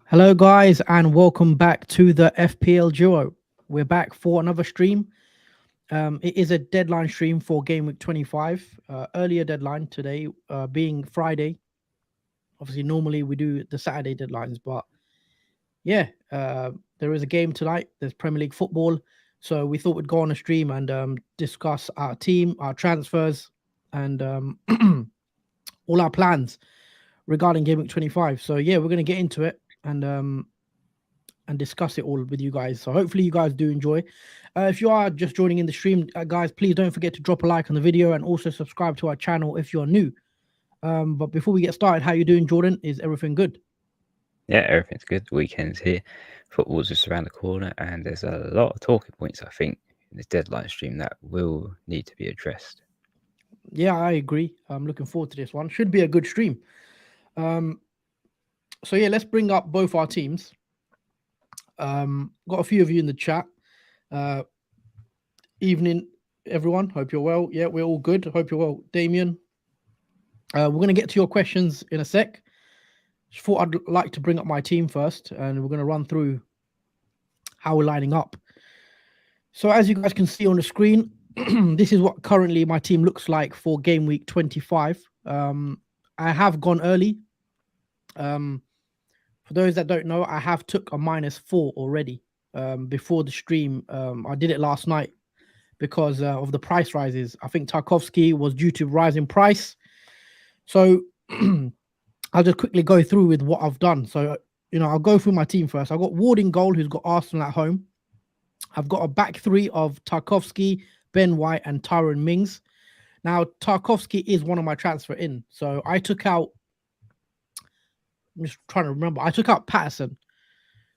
Hello, guys, and welcome back to the FPL Duo. We're back for another stream. It is a deadline stream for Game Week 25. Earlier deadline today, being Friday. Obviously, normally we do the Saturday deadlines, but yeah, there is a game tonight. There's Premier League football, so we thought we'd go on a stream and discuss our team, our transfers, and all our plans regarding Game Week 25. So yeah, we're gonna get into it and discuss it all with you guys. So hopefully you guys do enjoy. If you are just joining in the stream, guys, please don't forget to drop a like on the video and also subscribe to our channel if you're new. But before we get started, how you doing, Jordan? Is everything good? Yeah, everything's good. The weekend's here. Football's just around the corner, and there's a lot of talking points, I think, in this deadline stream that will need to be addressed. Yeah, I agree. I'm looking forward to this one. Should be a good stream. So yeah, let's bring up both our teams. Got a few of you in the chat. Evening, everyone. Hope you're well. Yeah, we're all good. Hope you're well, Damien. We're gonna get to your questions in a sec. Just thought I'd like to bring up my team first, and we're gonna run through how we're lining up. So as you guys can see on the screen, this is what currently my team looks like for Game Week 25. I have gone early. For those that don't know, I have took a -4 already before the stream. I did it last night because of the price rises. I think Tarkovsky was due to rise in price. So I'll just quickly go through with what I've done. So, I'll go through my team first. I've got Ward in goal, who's got Arsenal at home. I've got a back three of Tarkovsky, Ben White, and Tyrone Mings. Now, Tarkovsky is one of my transfer in. So I took out, I'm just trying to remember, I took out Patterson.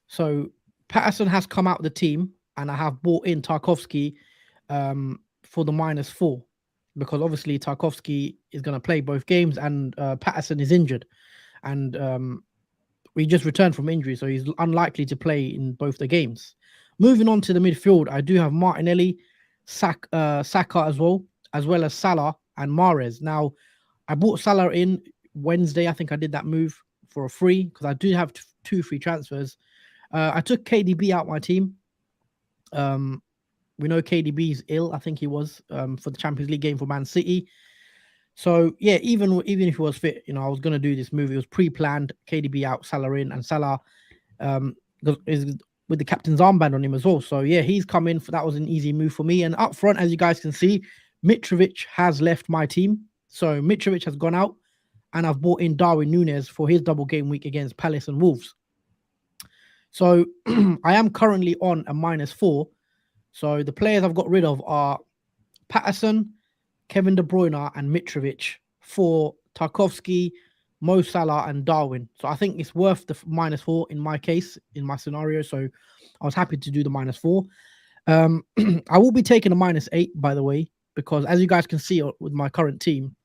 So Patterson has come out of the team, and I have bought in Tarkovsky for the -4 because obviously Tarkovsky is going to play both games and Patterson is injured, and we just returned from injury, so he's unlikely to play in both the games. Moving on to the midfield, I do have Martinelli, Saka as well as Salah and Mahrez. Now, I bought Salah in Wednesday. I think I did that move for a free because I do have two free transfers. I took KDB out my team. We know KDB is ill. I think he was for the Champions League game for Man City. So yeah, even if he was fit, I was gonna do this move. It was pre-planned. KDB out, Salah in, and Salah is with the captain's armband on him as well. So yeah, he's come in. That was an easy move for me. And up front, as you guys can see, Mitrovic has left my team. So Mitrovic has gone out, and I've bought in Darwin Núñez for his double game week against Palace and Wolves. So I am currently on a -4. So the players I've got rid of are Patterson, Kevin De Bruyne, and Mitrovic for Tarkovsky, Mo Salah, and Darwin. So I think it's worth the -4 in my case, in my scenario. So I was happy to do the -4. I will be taking a -8, by the way, because as you guys can see with my current team,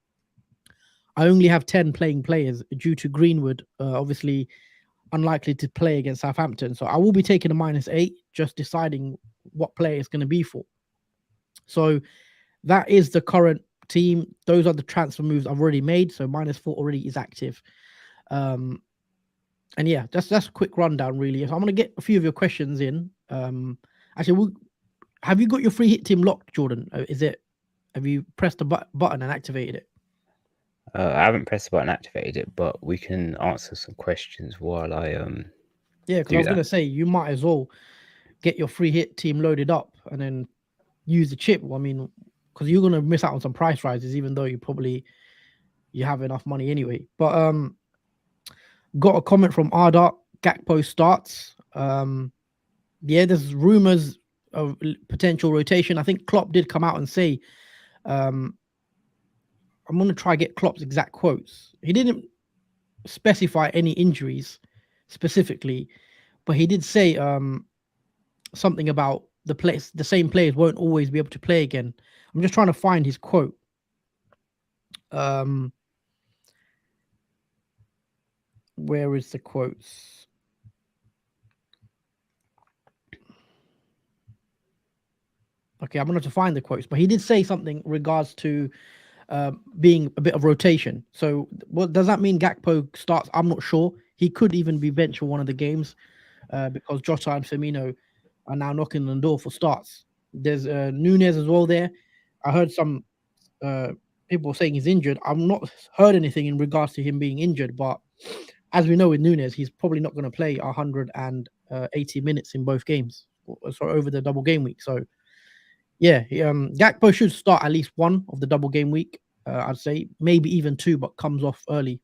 I only have 10 playing players due to Greenwood, obviously unlikely to play against Southampton. So I will be taking a -8, just deciding what player it's going to be for. So that is the current team. Those are the transfer moves I've already made. So -4 already is active. And yeah, that's a quick rundown, really. So I'm going to get a few of your questions in. Actually, have you got your free hit team locked, Jordan? Have you pressed the button and activated it? I haven't pressed the button, activated it, but we can answer some questions while I Yeah, because I was going to say you might as well get your free hit team loaded up and then use the chip. I mean, because you're going to miss out on some price rises, even though you have enough money anyway. But got a comment from Arda. Gakpo starts. Yeah, there's rumors of potential rotation. I think Klopp did come out and say, I'm going to try get Klopp's exact quotes. He didn't specify any injuries specifically, but he did say something about the same players won't always be able to play again. I'm just trying to find his quote. Where is the quotes? Okay, I'm gonna have to find the quotes, but he did say something in regards to being a bit of rotation. So, what does that mean? Gakpo starts? I'm not sure. He could even be benched for one of the games because Jota and Firmino are now knocking on the door for starts. There's Nunez as well there. I heard some uh, people saying he's injured. I've not heard anything in regards to him being injured, but as we know with Nunez, he's probably not going to play 180 minutes in both games, so over the double game week. So yeah, Gakpo should start at least one of the double game week. I'd say maybe even two, but comes off early.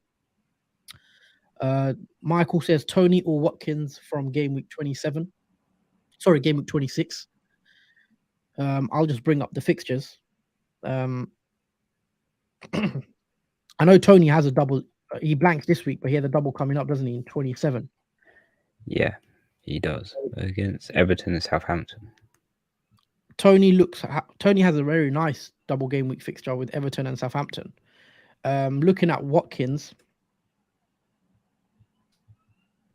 Michael says Tony or Watkins from game week 27. Sorry, game week 26. I'll just bring up the fixtures. Um, I know Tony has a double. He blanks this week, but he had a double coming up, doesn't he, in 27? Yeah, he does against Everton and Southampton. Tony has a very nice double game week fixture with Everton and Southampton. Looking at Watkins,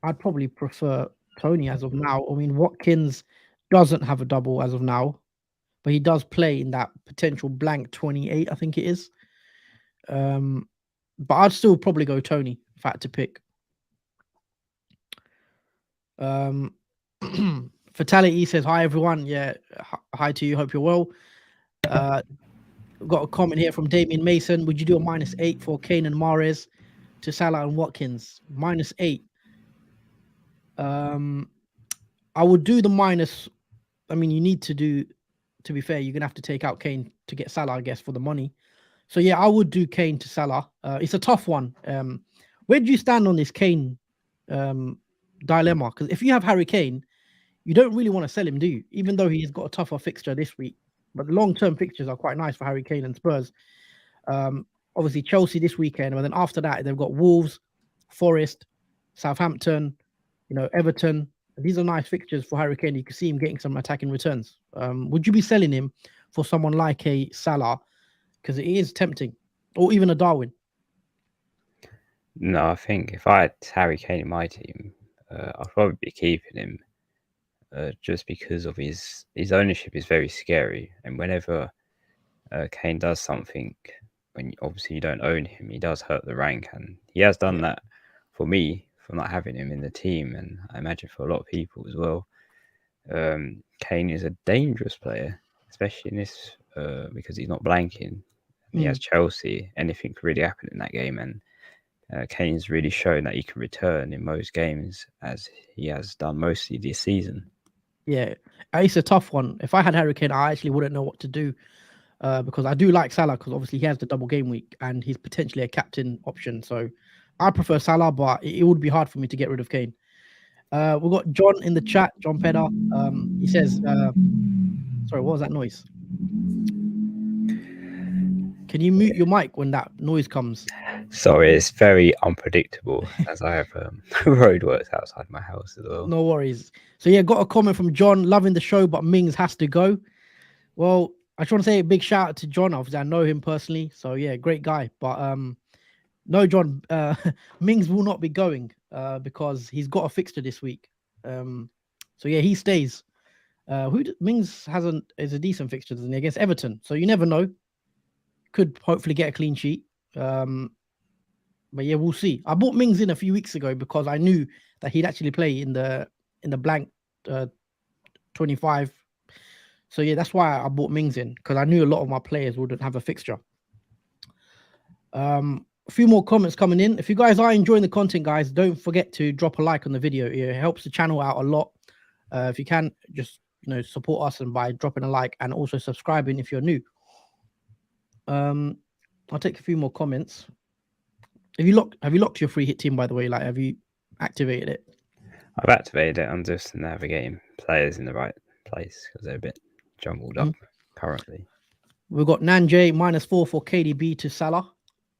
I'd probably prefer Tony as of now. I mean, Watkins doesn't have a double as of now, but he does play in that potential blank 28, I think it is. But I'd still probably go Tony if I had to pick. Fatality says, hi, everyone. Yeah, hi to you. Hope you're well. We've got a comment here from Damien Mason. Would you do a -8 for Kane and Mahrez to Salah and Watkins? -8. I would do the minus. I mean, you need to do, to be fair, you're going to have to take out Kane to get Salah, I guess, for the money. So, yeah, I would do Kane to Salah. It's a tough one. Where do you stand on this Kane dilemma? Because if you have Harry Kane, you don't really want to sell him, do you? Even though he's got a tougher fixture this week. But the long-term fixtures are quite nice for Harry Kane and Spurs. Obviously, Chelsea this weekend. But then after that, they've got Wolves, Forest, Southampton, Everton. These are nice fixtures for Harry Kane. You can see him getting some attacking returns. Would you be selling him for someone like a Salah? Because it is tempting. Or even a Darwin. No, I think if I had Harry Kane in my team, I'd probably be keeping him. Just because of his ownership is very scary, and whenever Kane does something, when obviously you don't own him, he does hurt the rank, and he has done that for me for not having him in the team, and I imagine for a lot of people as well. Kane is a dangerous player, especially in this because he's not blanking. He has Chelsea. Anything could really happen in that game, and Kane's really shown that he can return in most games, as he has done mostly this season. Yeah, it's a tough one. If I had Harry Kane, I actually wouldn't know what to do because I do like Salah because obviously he has the double game week and he's potentially a captain option. So I prefer Salah, but it would be hard for me to get rid of Kane. We've got John in the chat, John Pedder. He says, sorry, what was that noise? Can you mute your mic when that noise comes? Sorry, it's very unpredictable as I have roadworks outside my house as well. No worries. So yeah, got a comment from John, loving the show, but Mings has to go. Well, I just want to say a big shout out to John. Obviously, I know him personally, so yeah, great guy. But no, John, Mings will not be going because he's got a fixture this week. So yeah, he stays. Mings is a decent fixture, doesn't he, against Everton? So you never know. Could hopefully get a clean sheet. But yeah, we'll see. I bought Mings in a few weeks ago because I knew that he'd actually play in the blank 25. So yeah, that's why I bought Mings in, because I knew a lot of my players wouldn't have a fixture. A few more comments coming in. If you guys are enjoying the content, guys, don't forget to drop a like on the video. It helps the channel out a lot. If you can, just support us and by dropping a like and also subscribing if you're new. I'll take a few more comments. Have you locked your free hit team, by the way? Like, have you activated it? I've activated it. I'm just navigating players in the right place because they're a bit jumbled up currently. We've got Nanjay -4 for KDB to Salah.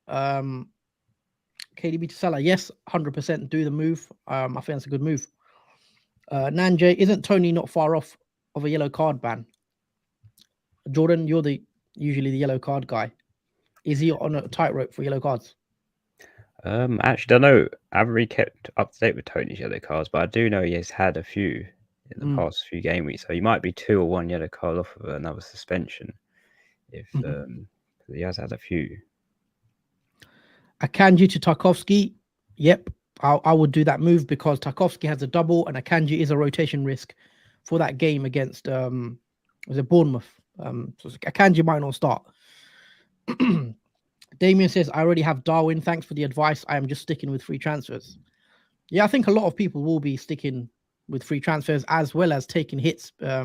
KDB to Salah, yes, 100% do the move. I think that's a good move. Nanjay, isn't Tony not far off of a yellow card ban? Jordan, you're usually the yellow card guy. Is he on a tightrope for yellow cards? Actually, I don't know. I haven't really kept up to date with Tony's yellow cards, but I do know he has had a few in the past few game weeks. So he might be 2 or 1 yellow card off of another suspension if he has had a few. Akanji to Tarkovsky. Yep, I would do that move because Tarkovsky has a double and Akanji is a rotation risk for that game against was it Bournemouth. So Akanji might not start. Damien says, I already have Darwin. Thanks for the advice. I am just sticking with free transfers. Yeah, I think a lot of people will be sticking with free transfers as well as taking hits. I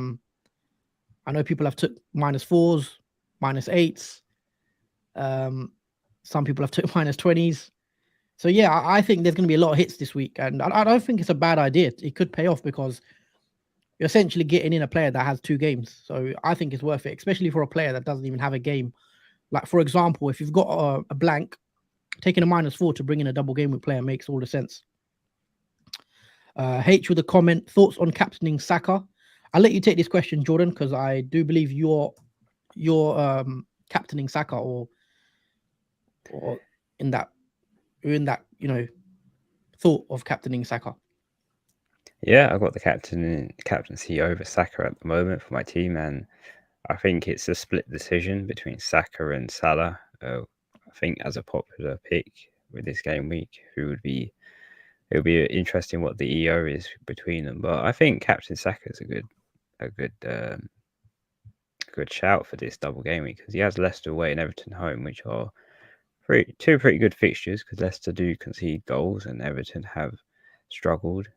know people have took -4s, -8s. Some people have took -20s. So yeah, I think there's going to be a lot of hits this week, and I don't think it's a bad idea. It could pay off because you're essentially getting in a player that has 2 games. So I think it's worth it, especially for a player that doesn't even have a game. Like for example, if you've got a blank, taking a -4 to bring in a double game week player makes all the sense. H with a comment, thoughts on captaining Saka. I'll let you take this question, Jordan, because I do believe you're captaining Saka or in that thought of captaining Saka. Yeah, I've got the captaincy over Saka at the moment for my team, and I think it's a split decision between Saka and Salah. I think as a popular pick with this game week, it'll be interesting what the EO is between them. But I think Captain Saka is a good shout for this double game week because he has Leicester away and Everton home, which are two pretty good fixtures because Leicester do concede goals and Everton have struggled.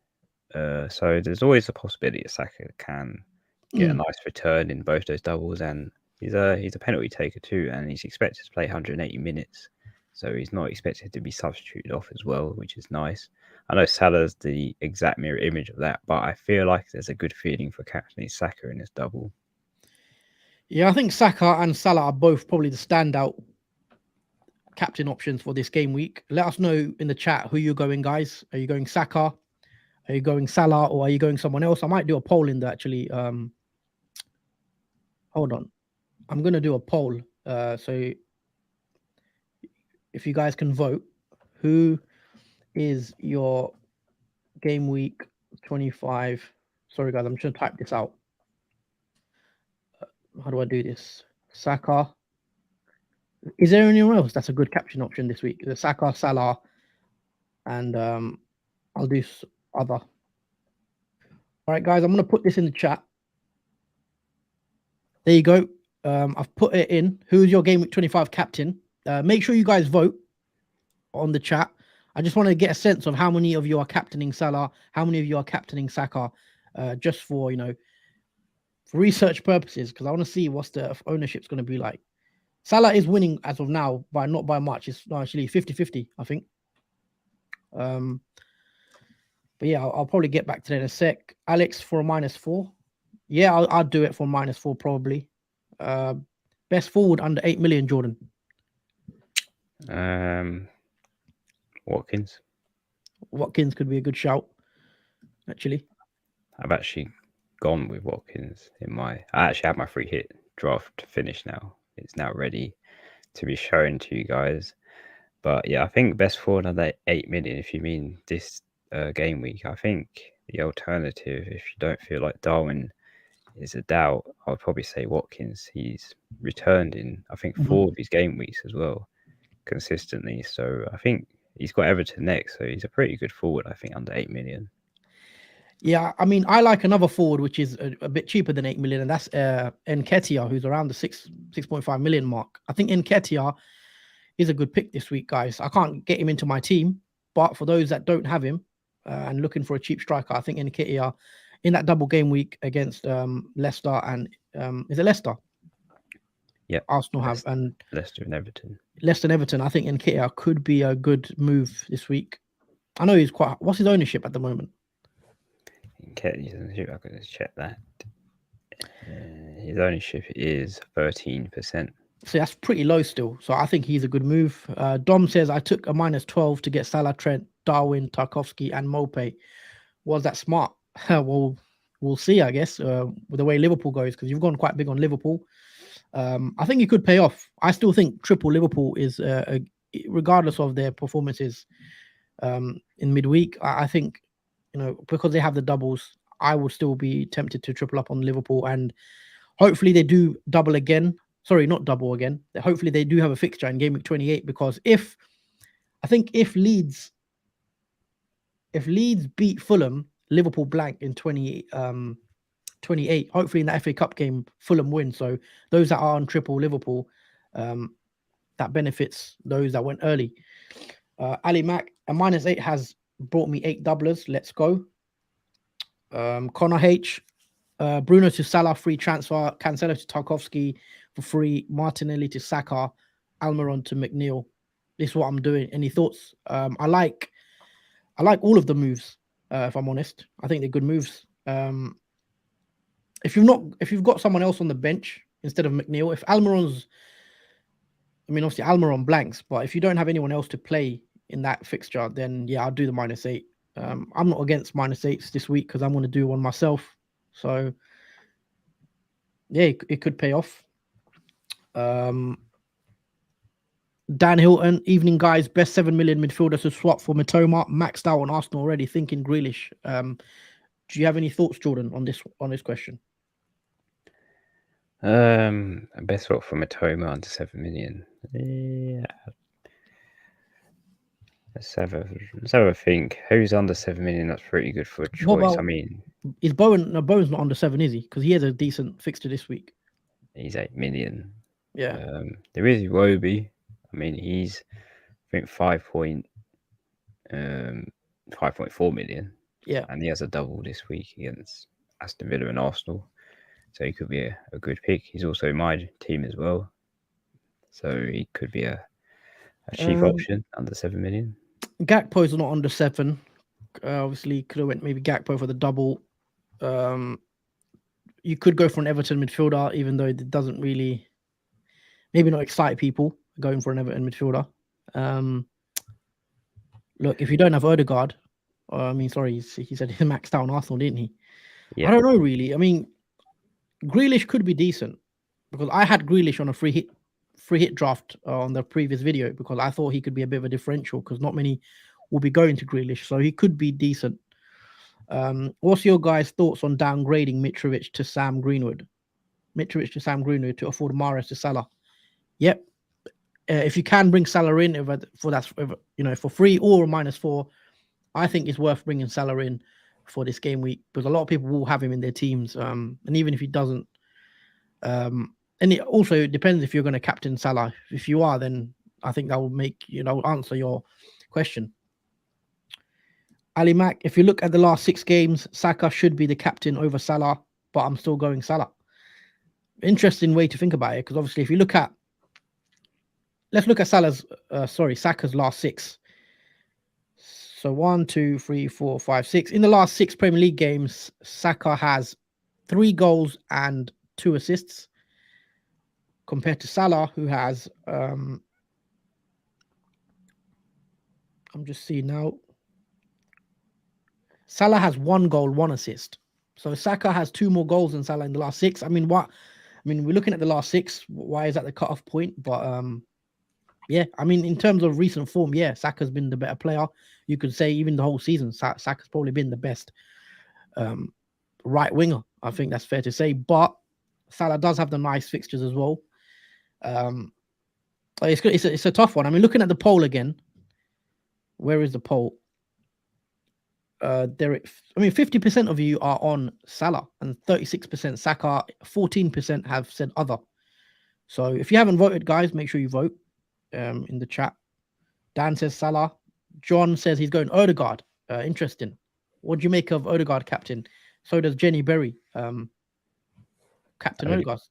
So there's always a possibility that Saka can get a nice return in both those doubles, and he's a penalty taker too, and he's expected to play 180 minutes, so he's not expected to be substituted off as well, which is nice. I know Salah's the exact mirror image of that, but I feel like there's a good feeling for captaining Saka in this double. Yeah, I think Saka and Salah are both probably the standout captain options for this game week. Let us know in the chat who you're going, guys. Are you going Saka? Are you going Salah, or are you going someone else? I might do a poll in there actually. Hold on, I'm gonna do a poll. So if you guys can vote, who is your game week 25? Sorry guys, I'm just gonna type this out. How do I do this? Saka. Is there anyone else that's a good caption option this week? The Saka, Salah, and I'll do other. All right, guys, I'm gonna put this in the chat. There you go. I've put it in. Who's your game week 25 captain? Make sure you guys vote on the chat. I just want to get a sense of how many of you are captaining Salah, how many of you are captaining Saka, just for for research purposes, because I want to see what's the ownership's going to be like. Salah is winning as of now, not by much. It's actually 50-50, I think. But yeah, I'll probably get back to that in a sec. Alex for a -4. Yeah, I'll do it for -4 probably. Best forward under 8 million, Jordan. Watkins. Watkins could be a good shout, actually. I've actually gone with Watkins I actually have my free hit draft finished now. It's now ready to be shown to you guys. But yeah, I think best forward under 8 million, if you mean this game week. I think the alternative, if you don't feel like Darwin is a doubt, I would probably say Watkins. He's returned in, I think, 4 of his game weeks as well, consistently. So I think he's got Everton next, so he's a pretty good forward, I think, under 8 million. Yeah, I mean, I like another forward which is a bit cheaper than 8 million, and that's Nketiah, who's around the 6.5 million mark. I think Nketiah is a good pick this week, guys. I can't get him into my team, but for those that don't have him and looking for a cheap striker, I think Nketiah in that double game week against Leicester and is it Leicester? Yeah, Arsenal have, and Leicester and Everton. I think Nketiah could be a good move this week. I know he's quite. What's his ownership at the moment? Nketiah's ownership, I'm going to check that. His ownership is 13%. So that's pretty low still. So I think he's a good move. Dom says, I took a -12 to get Salah, Trent, Darwin, Tarkovsky, and Mope. Was that smart? Well, we'll see, I guess, with the way Liverpool goes, because you've gone quite big on Liverpool. I think it could pay off. I still think triple Liverpool is, regardless of their performances in midweek, I think, because they have the doubles, I would still be tempted to triple up on Liverpool, and hopefully they do double again. Sorry, not double again. Hopefully they do have a fixture in game week 28, because if Leeds beat Fulham, Liverpool blank in 28. Hopefully in the FA Cup game, Fulham win. So those that are on triple Liverpool, that benefits those that went early. Ali Mack, a -8 has brought me 8 doublers. Let's go. Connor H, Bruno to Salah, free transfer. Cancelo to Tarkovsky for free. Martinelli to Saka. Almiron to McNeil. This is what I'm doing. Any thoughts? I like all of the moves. If I'm honest, I think they're good moves. If you've got someone else on the bench instead of McNeil, if Almiron's, I mean, obviously Almiron blanks, but if you don't have anyone else to play in that fixture, then yeah, I'll do the -8. I'm not against -8s this week because I'm going to do one myself. So yeah, it could pay off. Dan Hilton, evening guys, best 7 million midfielders to swap for Mitoma, maxed out on Arsenal already, thinking Grealish. Do you have any thoughts, Jordan, on this question? Best swap for Mitoma under 7 million. Yeah. Let's have a think. Who's under 7 million? That's pretty good for a choice. I mean, is Bowen? No, Bowen's not under 7, is he? Because he has a decent fixture this week. He's 8 million. Yeah. There is Iwobi. I mean, he's I think 5.4 million. Yeah. And he has a double this week against Aston Villa and Arsenal. So he could be a good pick. He's also in my team as well. So he could be a cheap option under 7 million. Gakpo's not under 7. Obviously, could have went maybe Gakpo for the double. You could go for an Everton midfielder, even though it doesn't really, maybe not excite people going for an Everton midfielder. Look, if you don't have Odegaard, he said he maxed out on Arsenal, didn't he? Yeah. I don't know really. I mean, Grealish could be decent because I had Grealish on a free hit draft on the previous video because I thought he could be a bit of a differential because not many will be going to Grealish, so he could be decent. What's your guys' thoughts on downgrading Mitrovic to Sam Greenwood? Mitrovic to Sam Greenwood to afford Mahrez to Salah. Yep. If you can bring Salah in for free or -4, I think it's worth bringing Salah in for this game week because a lot of people will have him in their teams. And even if he doesn't, and it also depends if you're going to captain Salah. If you are, then I think that will make answer your question. Ali Mack, if you look at the last 6 games, Saka should be the captain over Salah, but I'm still going Salah. Interesting way to think about it because obviously if you look at, let's look at Saka's last 6. So 1, 2, 3, 4, 5, 6. In the last 6 Premier League games, Saka has 3 goals and 2 assists compared to Salah, who has, I'm just seeing now. Salah has 1 goal, 1 assist. So Saka has 2 more goals than Salah in the last 6. We're looking at the last 6. Why is that the cutoff point? But yeah, in terms of recent form, yeah, Saka's been the better player. You could say even the whole season, Saka's probably been the best right winger. I think that's fair to say. But Salah does have the nice fixtures as well. It's a tough one. Looking at the poll again, where is the poll? 50% of you are on Salah and 36% Saka. 14% have said other. So if you haven't voted, guys, make sure you vote in the chat. Dan says Salah. John says he's going Odegaard. Interesting. What do you make of Odegaard captain? So does Jenny Berry. Captain Odegaard.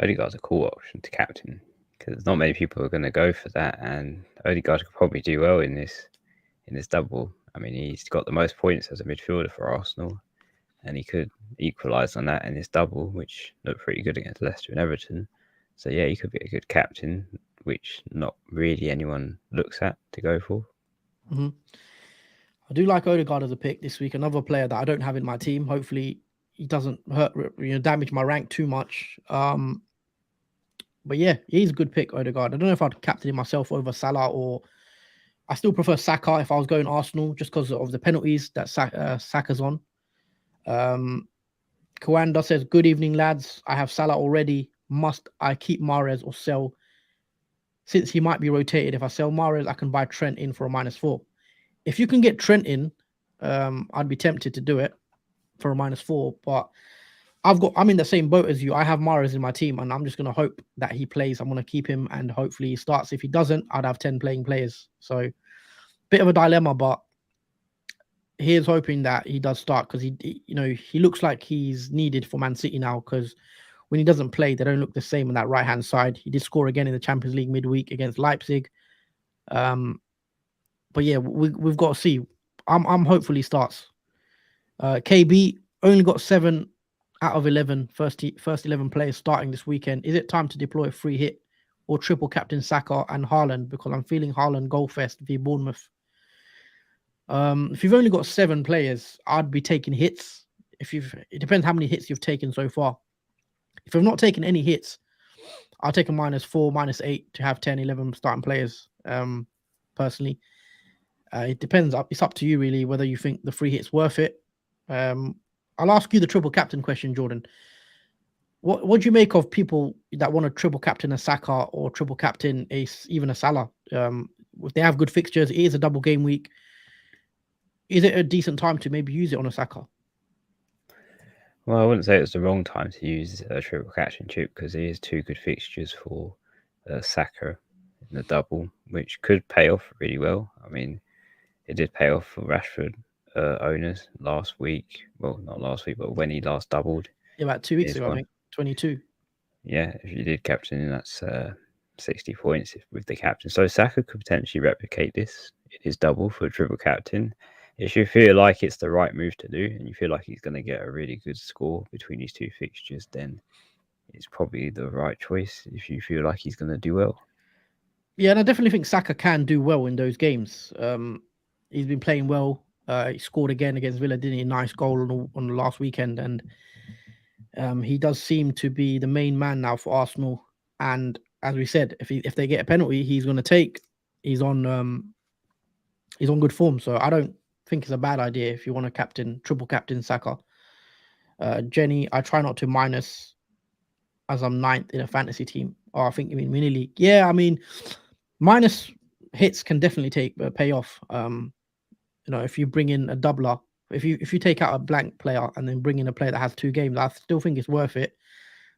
Odegaard's a cool option to captain because not many people are going to go for that, and Odegaard could probably do well in this double. He's got the most points as a midfielder for Arsenal, and he could equalise on that in this double, which looked pretty good against Leicester and Everton. So yeah, he could be a good captain, which not really anyone looks at to go for. Mm-hmm. I do like Odegaard as a pick this week. Another player that I don't have in my team. Hopefully, he doesn't damage my rank too much. But yeah, he's a good pick, Odegaard. I don't know if I'd captain him myself over Salah, or I still prefer Saka if I was going Arsenal, just because of the penalties that Saka's on. Um, Kawanda says, "Good evening, lads. I have Salah already. Must I keep Mahrez or sell? Since he might be rotated, if I sell Mahrez, I can buy Trent in for a -4. If you can get Trent in, I'd be tempted to do it for a -4. But I'm in the same boat as you. I have Mahrez in my team, and I'm just gonna hope that he plays. I'm gonna keep him, and hopefully he starts. If he doesn't, I'd have 10 playing players. So bit of a dilemma, but here's hoping that he does start because he looks like he's needed for Man City now. Because when he doesn't play, they don't look the same on that right hand side. He did score again in the Champions League midweek against Leipzig. But yeah, we've got to see. I'm hopefully he starts. KB only got 7 out of 11 first 11 players starting this weekend. Is it time to deploy a free hit or triple captain Saka and Haaland? Because I'm feeling Haaland goal fest v Bournemouth. If you've only got 7 players, I'd be taking hits. It depends how many hits you've taken so far. If I've not taken any hits, I'll take a -4, -8 to have 10, 11 starting players. Personally, it depends. It's up to you really whether you think the free hit's worth it. I'll ask you the triple captain question, Jordan. What do you make of people that want to triple captain a Saka or triple captain even a Salah? If they have good fixtures, it is a double game week. Is it a decent time to maybe use it on a Saka? Well, I wouldn't say it's the wrong time to use a triple captain chip because it is 2 good fixtures for Saka in the double, which could pay off really well. I mean, it did pay off for Rashford owners last week. Well, not last week, but when he last doubled. Yeah, about 2 weeks ago, I think. 22. Yeah, if you did captain, that's 60 points with the captain. So Saka could potentially replicate this in his double for a triple captain. If you feel like it's the right move to do and you feel like he's going to get a really good score between these 2 fixtures, then it's probably the right choice if you feel like he's going to do well. Yeah, and I definitely think Saka can do well in those games. He's been playing well. He scored again against Villa, didn't he? Nice goal on the last weekend. And he does seem to be the main man now for Arsenal. And as we said, if they get a penalty, he's going to take. He's on good form. So I don't think it's a bad idea if you want to triple captain Saka. Jenny, I try not to minus as I'm 9th in a fantasy team. Oh, I think you mean mini league. Yeah, I mean, minus hits can definitely pay off. If you bring in a doubler, if you take out a blank player and then bring in a player that has 2 games, I still think it's worth it.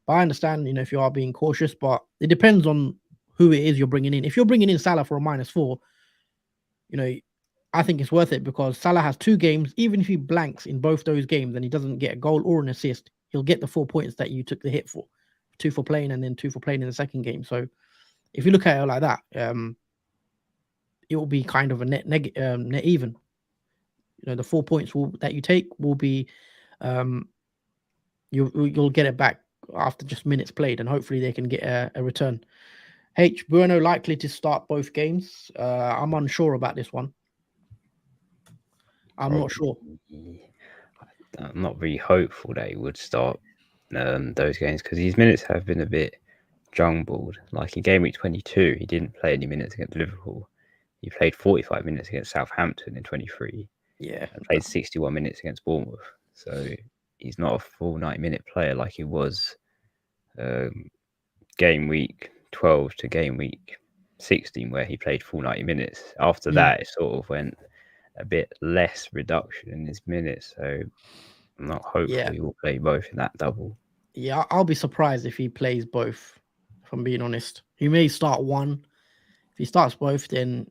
But I understand, if you are being cautious, but it depends on who it is you're bringing in. If you're bringing in Salah for a -4, I think it's worth it because Salah has 2 games. Even if he blanks in both those games and he doesn't get a goal or an assist, he'll get the 4 points that you took the hit for. 2 for playing and then 2 for playing in the second game. So if you look at it like that, it will be kind of a net even. The 4 points that you take will be, you'll get it back after just minutes played, and hopefully they can get a return. H. Bruno likely to start both games. I'm unsure about this one. I'm not sure. I'm not really hopeful that he would start those games because his minutes have been a bit jumbled. Like in game week 22, he didn't play any minutes against Liverpool. He played 45 minutes against Southampton in 23. Yeah. And played 61 minutes against Bournemouth. So he's not a full 90-minute player like he was game week 12 to game week 16, where he played full 90 minutes. After that, it sort of went a bit less reduction in his minutes. So I'm not hopeful he will play both in that double. Yeah, I'll be surprised if he plays both, if I'm being honest. He may start one. If he starts both, then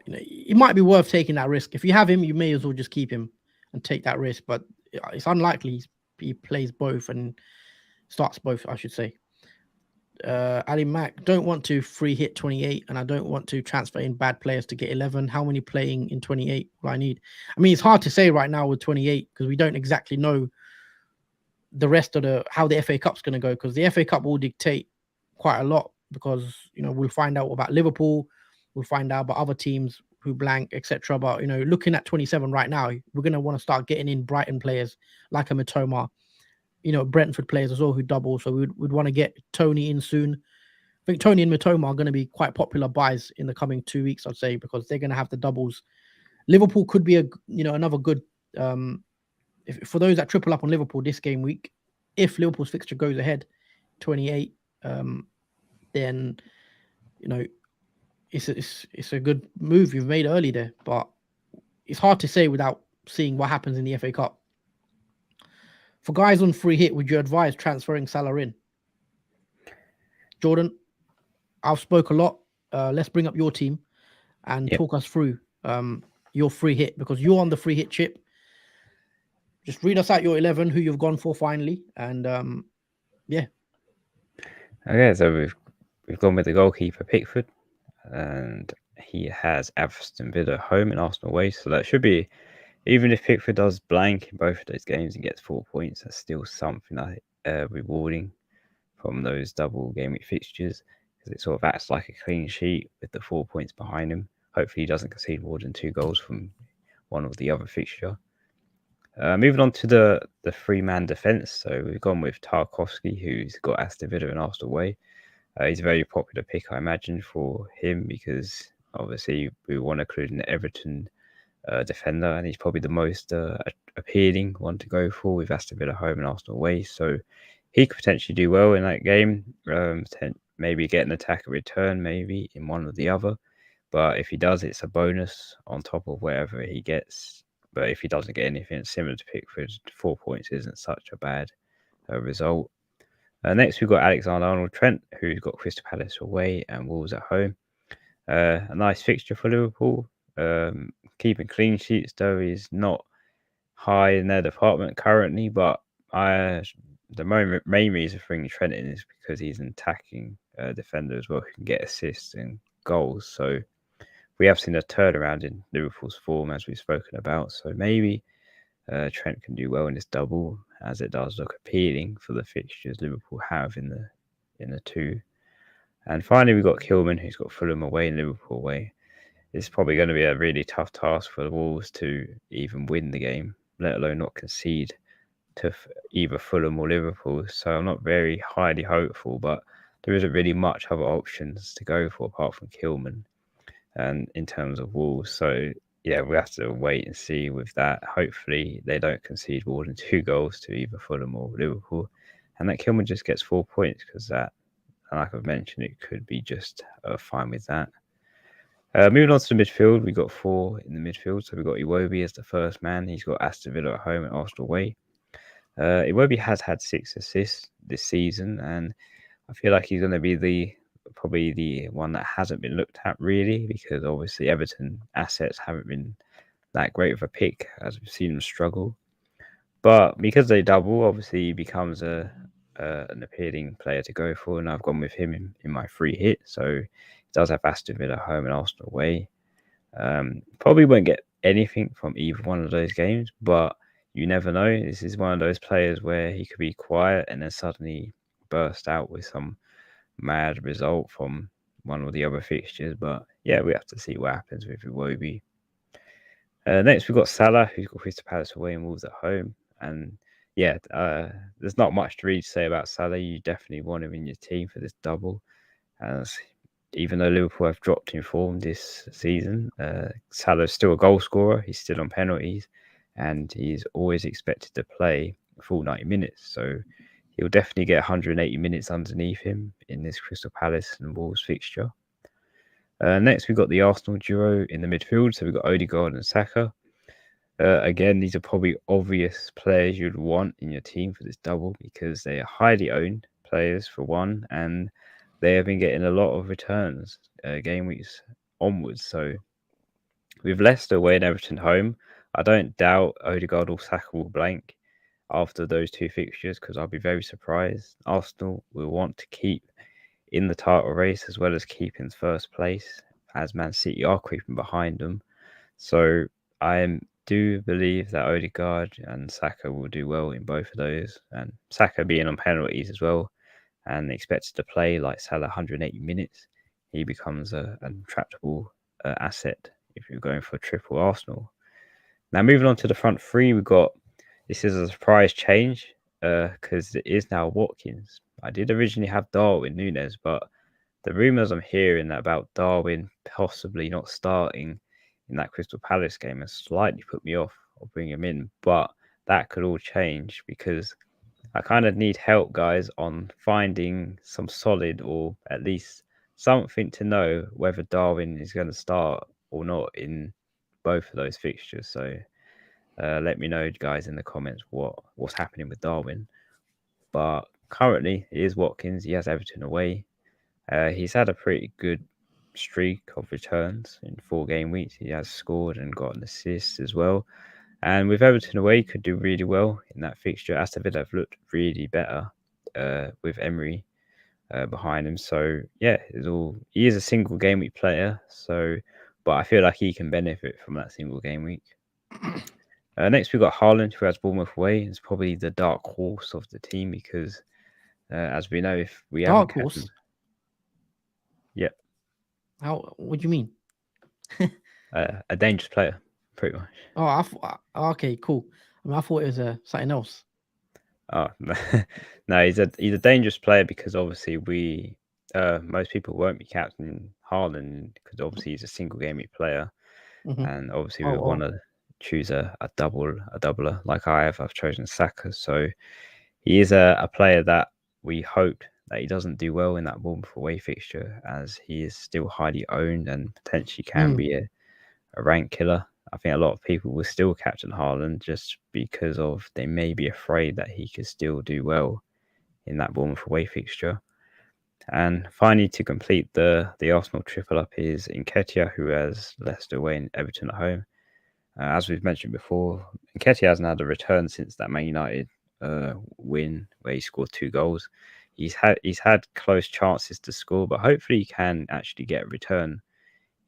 it might be worth taking that risk. If you have him, you may as well just keep him and take that risk. But it's unlikely he plays both and starts both, I should say. Ali Mack, don't want to free hit 28, and I don't want to transfer in bad players to get 11. How many playing in 28 will I need? I mean, it's hard to say right now with 28 because we don't exactly know the rest of how the FA Cup's going to go, because the FA Cup will dictate quite a lot, because we'll find out about Liverpool, we'll find out about other teams who blank, etc. But looking at 27 right now, we're going to want to start getting in Brighton players like a Mitoma, Brentford players as well who double. So we'd want to get Tony in soon. I think Tony and Mitoma are going to be quite popular buys in the coming 2 weeks, I'd say, because they're going to have the doubles. Liverpool could be another good if for those that triple up on Liverpool this game week, if Liverpool's fixture goes ahead 28, then you know it's a good move you've made early there, but it's hard to say without seeing what happens in the FA Cup. For guys on free hit, would you advise transferring Salah in? Jordan, I've spoke a lot. Let's bring up your team and Yep. talk us through your free hit, because you're on the free hit chip. Just read us out your 11, who you've gone for finally, and yeah. Okay, so we've gone with the goalkeeper Pickford, and he has Aston Villa home and Arsenal away, so that should be, even if Pickford does blank in both of those games and gets 4 points, that's still something rewarding from those double game week fixtures, because it sort of acts like a clean sheet with the 4 points behind him. Hopefully he doesn't concede more than 2 goals from one or the other fixture. Moving on to the 3-man defence, so we've gone with Tarkowski, who's got Aston Villa and Arsenal away. He's a very popular pick, I imagine, for him, because obviously we want to include an Everton defender, and he's probably the most appealing one to go for with Aston Villa home and Arsenal away. So he could potentially do well in that game, maybe get an attack at return, maybe in one or the other. But if he does, it's a bonus on top of whatever he gets. But if he doesn't get anything similar to Pickford, 4 points isn't such a bad result. Next, we've got Alexander-Arnold-Trent, who's got Crystal Palace away and Wolves at home. A nice fixture for Liverpool. Keeping clean sheets, though, is not high in their department currently, but the main reason for bringing Trent in is because he's an attacking defender as well, who can get assists and goals. So we have seen a turnaround in Liverpool's form, as we've spoken about. So maybe Trent can do well in this double, as it does look appealing for the fixtures Liverpool have in the two. And finally, we've got Kilman, who's got Fulham away and Liverpool away. It's probably going to be a really tough task for the Wolves to even win the game, let alone not concede to either Fulham or Liverpool. So I'm not very highly hopeful, but there isn't really much other options to go for apart from Kilman, and in terms of Wolves. So yeah, we have to wait and see with that. Hopefully they don't concede more than 2 goals to either Fulham or Liverpool, and that Kilman just gets 4 points, because that, like I've mentioned, it could be just fine with that. Moving on to the midfield, we've got 4 in the midfield. So we've got Iwobi as the first man. He's got Aston Villa at home and Arsenal away. Iwobi has had 6 assists this season, and I feel like he's going to be probably the one that hasn't been looked at really, because obviously Everton assets haven't been that great of a pick, as we've seen them struggle. But because they double, obviously he becomes an appealing player to go for, and I've gone with him in my free hit. So he does have Aston Villa home and Arsenal away. Probably won't get anything from either one of those games, but you never know. This is one of those players where he could be quiet and then suddenly burst out with some mad result from one or the other fixtures. But yeah, we have to see what happens with Iwobi. Next, we've got Salah, who's got Crystal Palace away and Wolves at home. And yeah, there's not much to really say about Salah. You definitely want him in your team for this double. As even though Liverpool have dropped in form this season, Salah's still a goal scorer. He's still on penalties, and he's always expected to play a full 90 minutes. So he'll definitely get 180 minutes underneath him in this Crystal Palace and Wolves fixture. Next, we've got the Arsenal duo in the midfield. So we've got Odegaard and Saka. Again, these are probably obvious players you'd want in your team for this double, because they are highly owned players for one, and they have been getting a lot of returns game weeks onwards. So with Leicester away and Everton home, I don't doubt Odegaard or Saka will blank after those 2 fixtures, because I'll be very surprised. Arsenal will want to keep in the title race as well as keep in first place, as Man City are creeping behind them. So I do believe that Odegaard and Saka will do well in both of those, and Saka being on penalties as well and expected to play like Salah 180 minutes, he becomes an intractable asset if you're going for a triple Arsenal. Now, moving on to the front 3, we've got, this is a surprise change because it is now Watkins. I did originally have Darwin Núñez, but the rumours I'm hearing about Darwin possibly not starting in that Crystal Palace game has slightly put me off of bringing him in. But that could all change because I kind of need help, guys, on finding some solid or at least something to know whether Darwin is going to start or not in both of those fixtures. So let me know, guys, in the comments what's happening with Darwin. But currently, it is Watkins. He has Everton away. He's had a pretty good streak of returns in 4 game weeks. He has scored and got an assist as well. And with Everton away, he could do really well in that fixture. Aston Villa have looked really better with Emery behind him. So yeah, he is a single game week player. So, but I feel like he can benefit from that single game week. Next, we've got Haaland, who has Bournemouth away. It's probably the dark horse of the team because, as we know, if we haven't Dark horse. captained, yep, What do you mean? a dangerous player, pretty much. Oh, okay, cool. I mean, I thought it was something else. Oh no, he's a dangerous player because obviously most people won't be captaining Haaland because obviously he's a single game week player, and obviously we want to choose a doubler like I have. I've chosen Saka, so he is a player that we hope that he doesn't do well in that Bournemouth away fixture, as he is still highly owned and potentially can be a rank killer. I think a lot of people will still captain Haaland just because of they may be afraid that he could still do well in that Bournemouth away fixture. And finally, to complete the Arsenal triple up is Nketiah, who has Leicester away and Everton at home. As we've mentioned before, Nketiah hasn't had a return since that Man United win where he scored 2 goals. He's had close chances to score, but hopefully he can actually get a return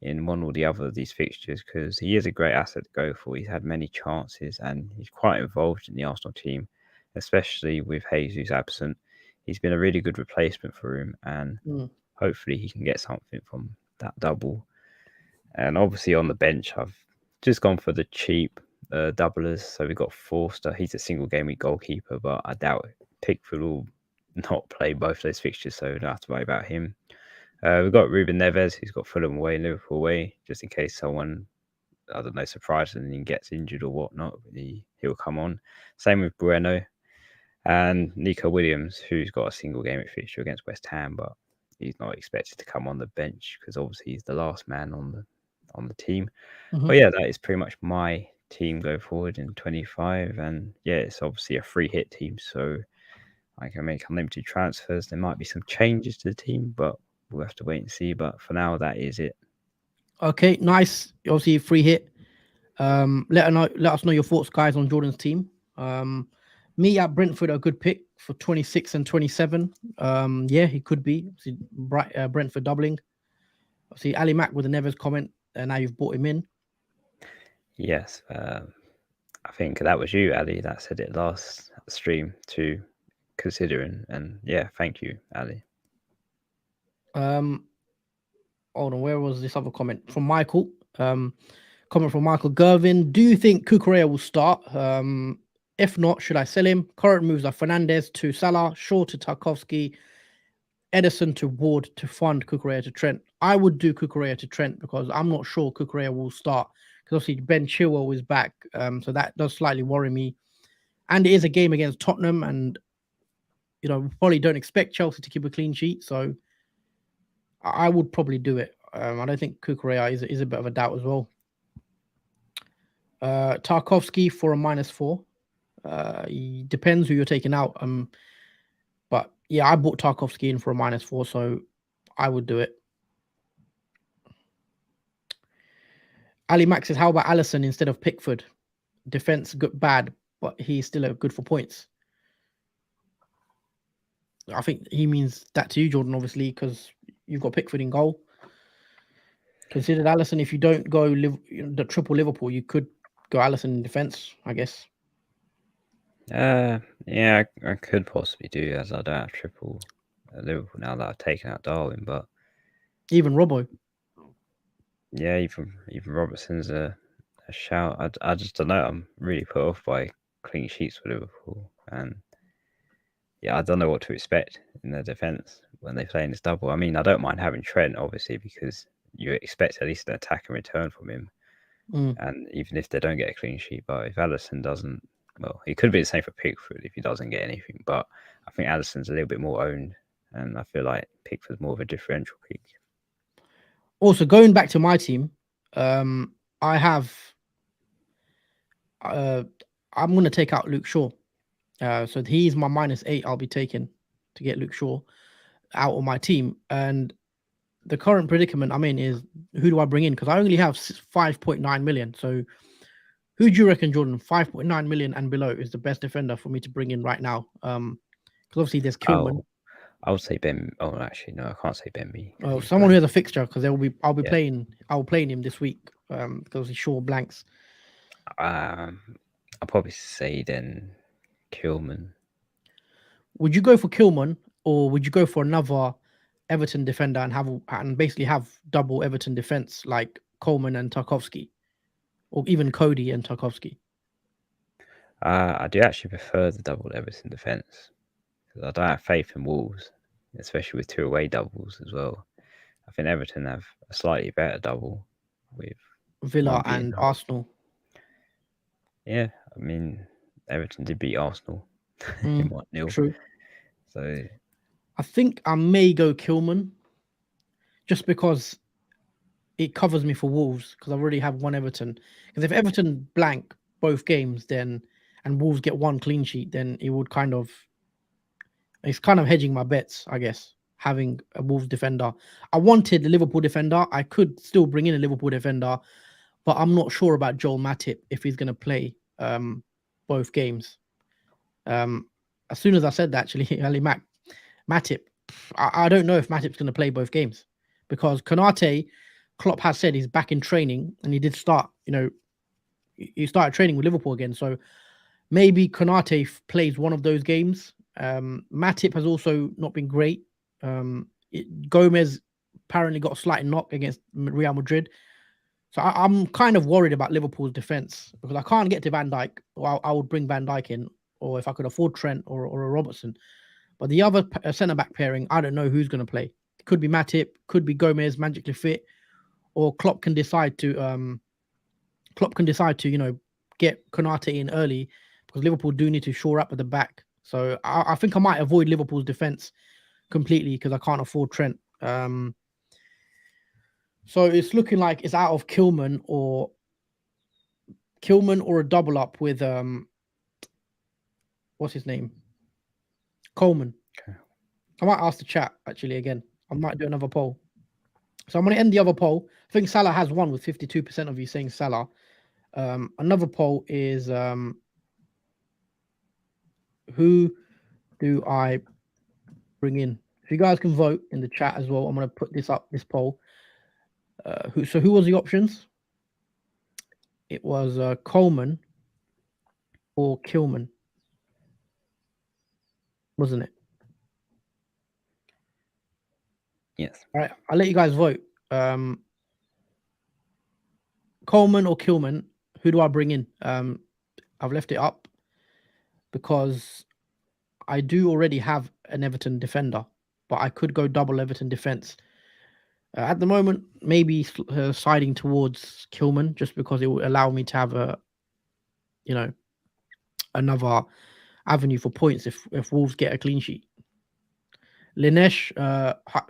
in one or the other of these fixtures because he is a great asset to go for. He's had many chances and he's quite involved in the Arsenal team, especially with Jesus absent. He's been a really good replacement for him, and hopefully he can get something from that double. And obviously on the bench, I've just gone for the cheap doublers. So we've got Forster. He's a single game week goalkeeper, but I doubt Pickford will not play both those fixtures, so we don't have to worry about him. We've got Ruben Neves, who's got Fulham away, Liverpool away, just in case someone, I don't know, surprisingly gets injured or whatnot. He'll come on. Same with Bueno and Nico Williams, who's got a single game at fixture against West Ham, but he's not expected to come on the bench because obviously he's the last man on the team. But yeah, that is pretty much my team go forward in 25, and yeah, it's obviously a free hit team, so I can make unlimited transfers. There might be some changes to the team, but we'll have to wait and see. But for now, that is it. Okay, nice. Obviously, free hit. Let us know your thoughts, guys, on Jordan's team. Me at Brentford, a good pick for 26 and 27. Yeah, he could be. Obviously, Brentford doubling. Obviously, Ali Mack with a Neves comment, and now you've brought him in. Yes, I think that was you, Ali, that said it last stream to considering, and yeah, thank you, Ali. Hold on, where was this other comment from Michael? Comment from Michael Gervin. Do you think Kukurea will start? If not, should I sell him? Current moves are Fernandez to Salah, Shaw to Tarkovsky, Edison to Ward to fund Kukurea to Trent. I would do Kukurea to Trent because I'm not sure Kukurea will start because obviously Ben Chilwell is back, so that does slightly worry me. And it is a game against Tottenham, and we probably don't expect Chelsea to keep a clean sheet, so I would probably do it. I don't think Kukurea is a bit of a doubt as well. Tarkovsky for a -4. It depends who you're taking out. But yeah, I bought Tarkovsky in for a -4, so I would do it. Ali Max says, how about Allison instead of Pickford? Defense good, bad, but he's still good for points. I think he means that to you, Jordan, obviously, because you've got Pickford in goal. Considered Allison, if you don't go the triple Liverpool, you could go Allison in defense, I guess. Yeah, I could possibly do, as I don't have triple Liverpool now that I've taken out Darwin, but even Robbo. Yeah, even Robertson's a shout. I just don't know. I'm really put off by clean sheets for Liverpool, and yeah, I don't know what to expect in their defence when they play in this double. I mean, I don't mind having Trent obviously because you expect at least an attack and return from him, and even if they don't get a clean sheet, but if Alisson doesn't well, it could be the same for Pickford if he doesn't get anything, but I think Addison's a little bit more owned, and I feel like Pickford's more of a differential pick. Also, going back to my team, I have. I'm going to take out Luke Shaw. So he's my -8. I'll be taking to get Luke Shaw out of my team. And the current predicament I'm in is, who do I bring in? Because I only have 5.9 million. So who do you reckon, Jordan? 5.9 million and below is the best defender for me to bring in right now. Because obviously there's Kilman. I would say Ben. Oh, actually, no, I can't say Benby. Oh, someone who has a fixture, because I'll be Yeah. playing him this week. Because he's Shaw blanks. I'll probably say then Kilman. Would you go for Kilman, or would you go for another Everton defender and basically have double Everton defense like Coleman and Tarkowski, or even Cody and Tarkowski? I do actually prefer the double Everton defence, because I don't have faith in Wolves, especially with 2 away doubles as well. I think Everton have a slightly better double with Villa and Arsenal. Yeah, I mean, Everton did beat Arsenal in 1-0. True. So I think I may go Kilman, just because it covers me for Wolves, because I already have one Everton. Because if Everton blank both games, then and Wolves get one clean sheet, then it's kind of hedging my bets, I guess, having a Wolves defender. I wanted the Liverpool defender. I could still bring in a Liverpool defender, but I'm not sure about Joel Matip if he's going to play both games. As soon as I said that, actually, Ali Matip, I don't know if Matip's going to play both games, because Konate, Klopp has said he's back in training, and he did start, he started training with Liverpool again. So maybe Konate plays one of those games. Matip has also not been great. Gomez apparently got a slight knock against Real Madrid. So I'm kind of worried about Liverpool's defense, because I can't get to Van Dijk. Well, I would bring Van Dijk in, or if I could afford Trent or a Robertson. But the other centre-back pairing, I don't know who's going to play. It could be Matip, could be Gomez magically fit, or Klopp can decide to get Konate in early, because Liverpool do need to shore up at the back. So I think I might avoid Liverpool's defense completely, because I can't afford Trent. So it's looking like it's out of Kilman or a double up with what's his name? Coleman. Okay. I might ask the chat actually again. I might do another poll. So I'm going to end the other poll. I think Salah has won with 52% of you saying Salah. Another poll is who do I bring in? So you guys can vote in the chat as well. I'm going to put this poll. Who was the options? It was Coleman or Kilman, wasn't it? yes. All right, I'll let you guys vote. Coleman or Kilman, who do I bring in? I've left it up because I do already have an Everton defender, but I could go double Everton defense. At the moment, maybe siding towards Kilman, just because it will allow me to have another avenue for points if Wolves get a clean sheet. Linesh,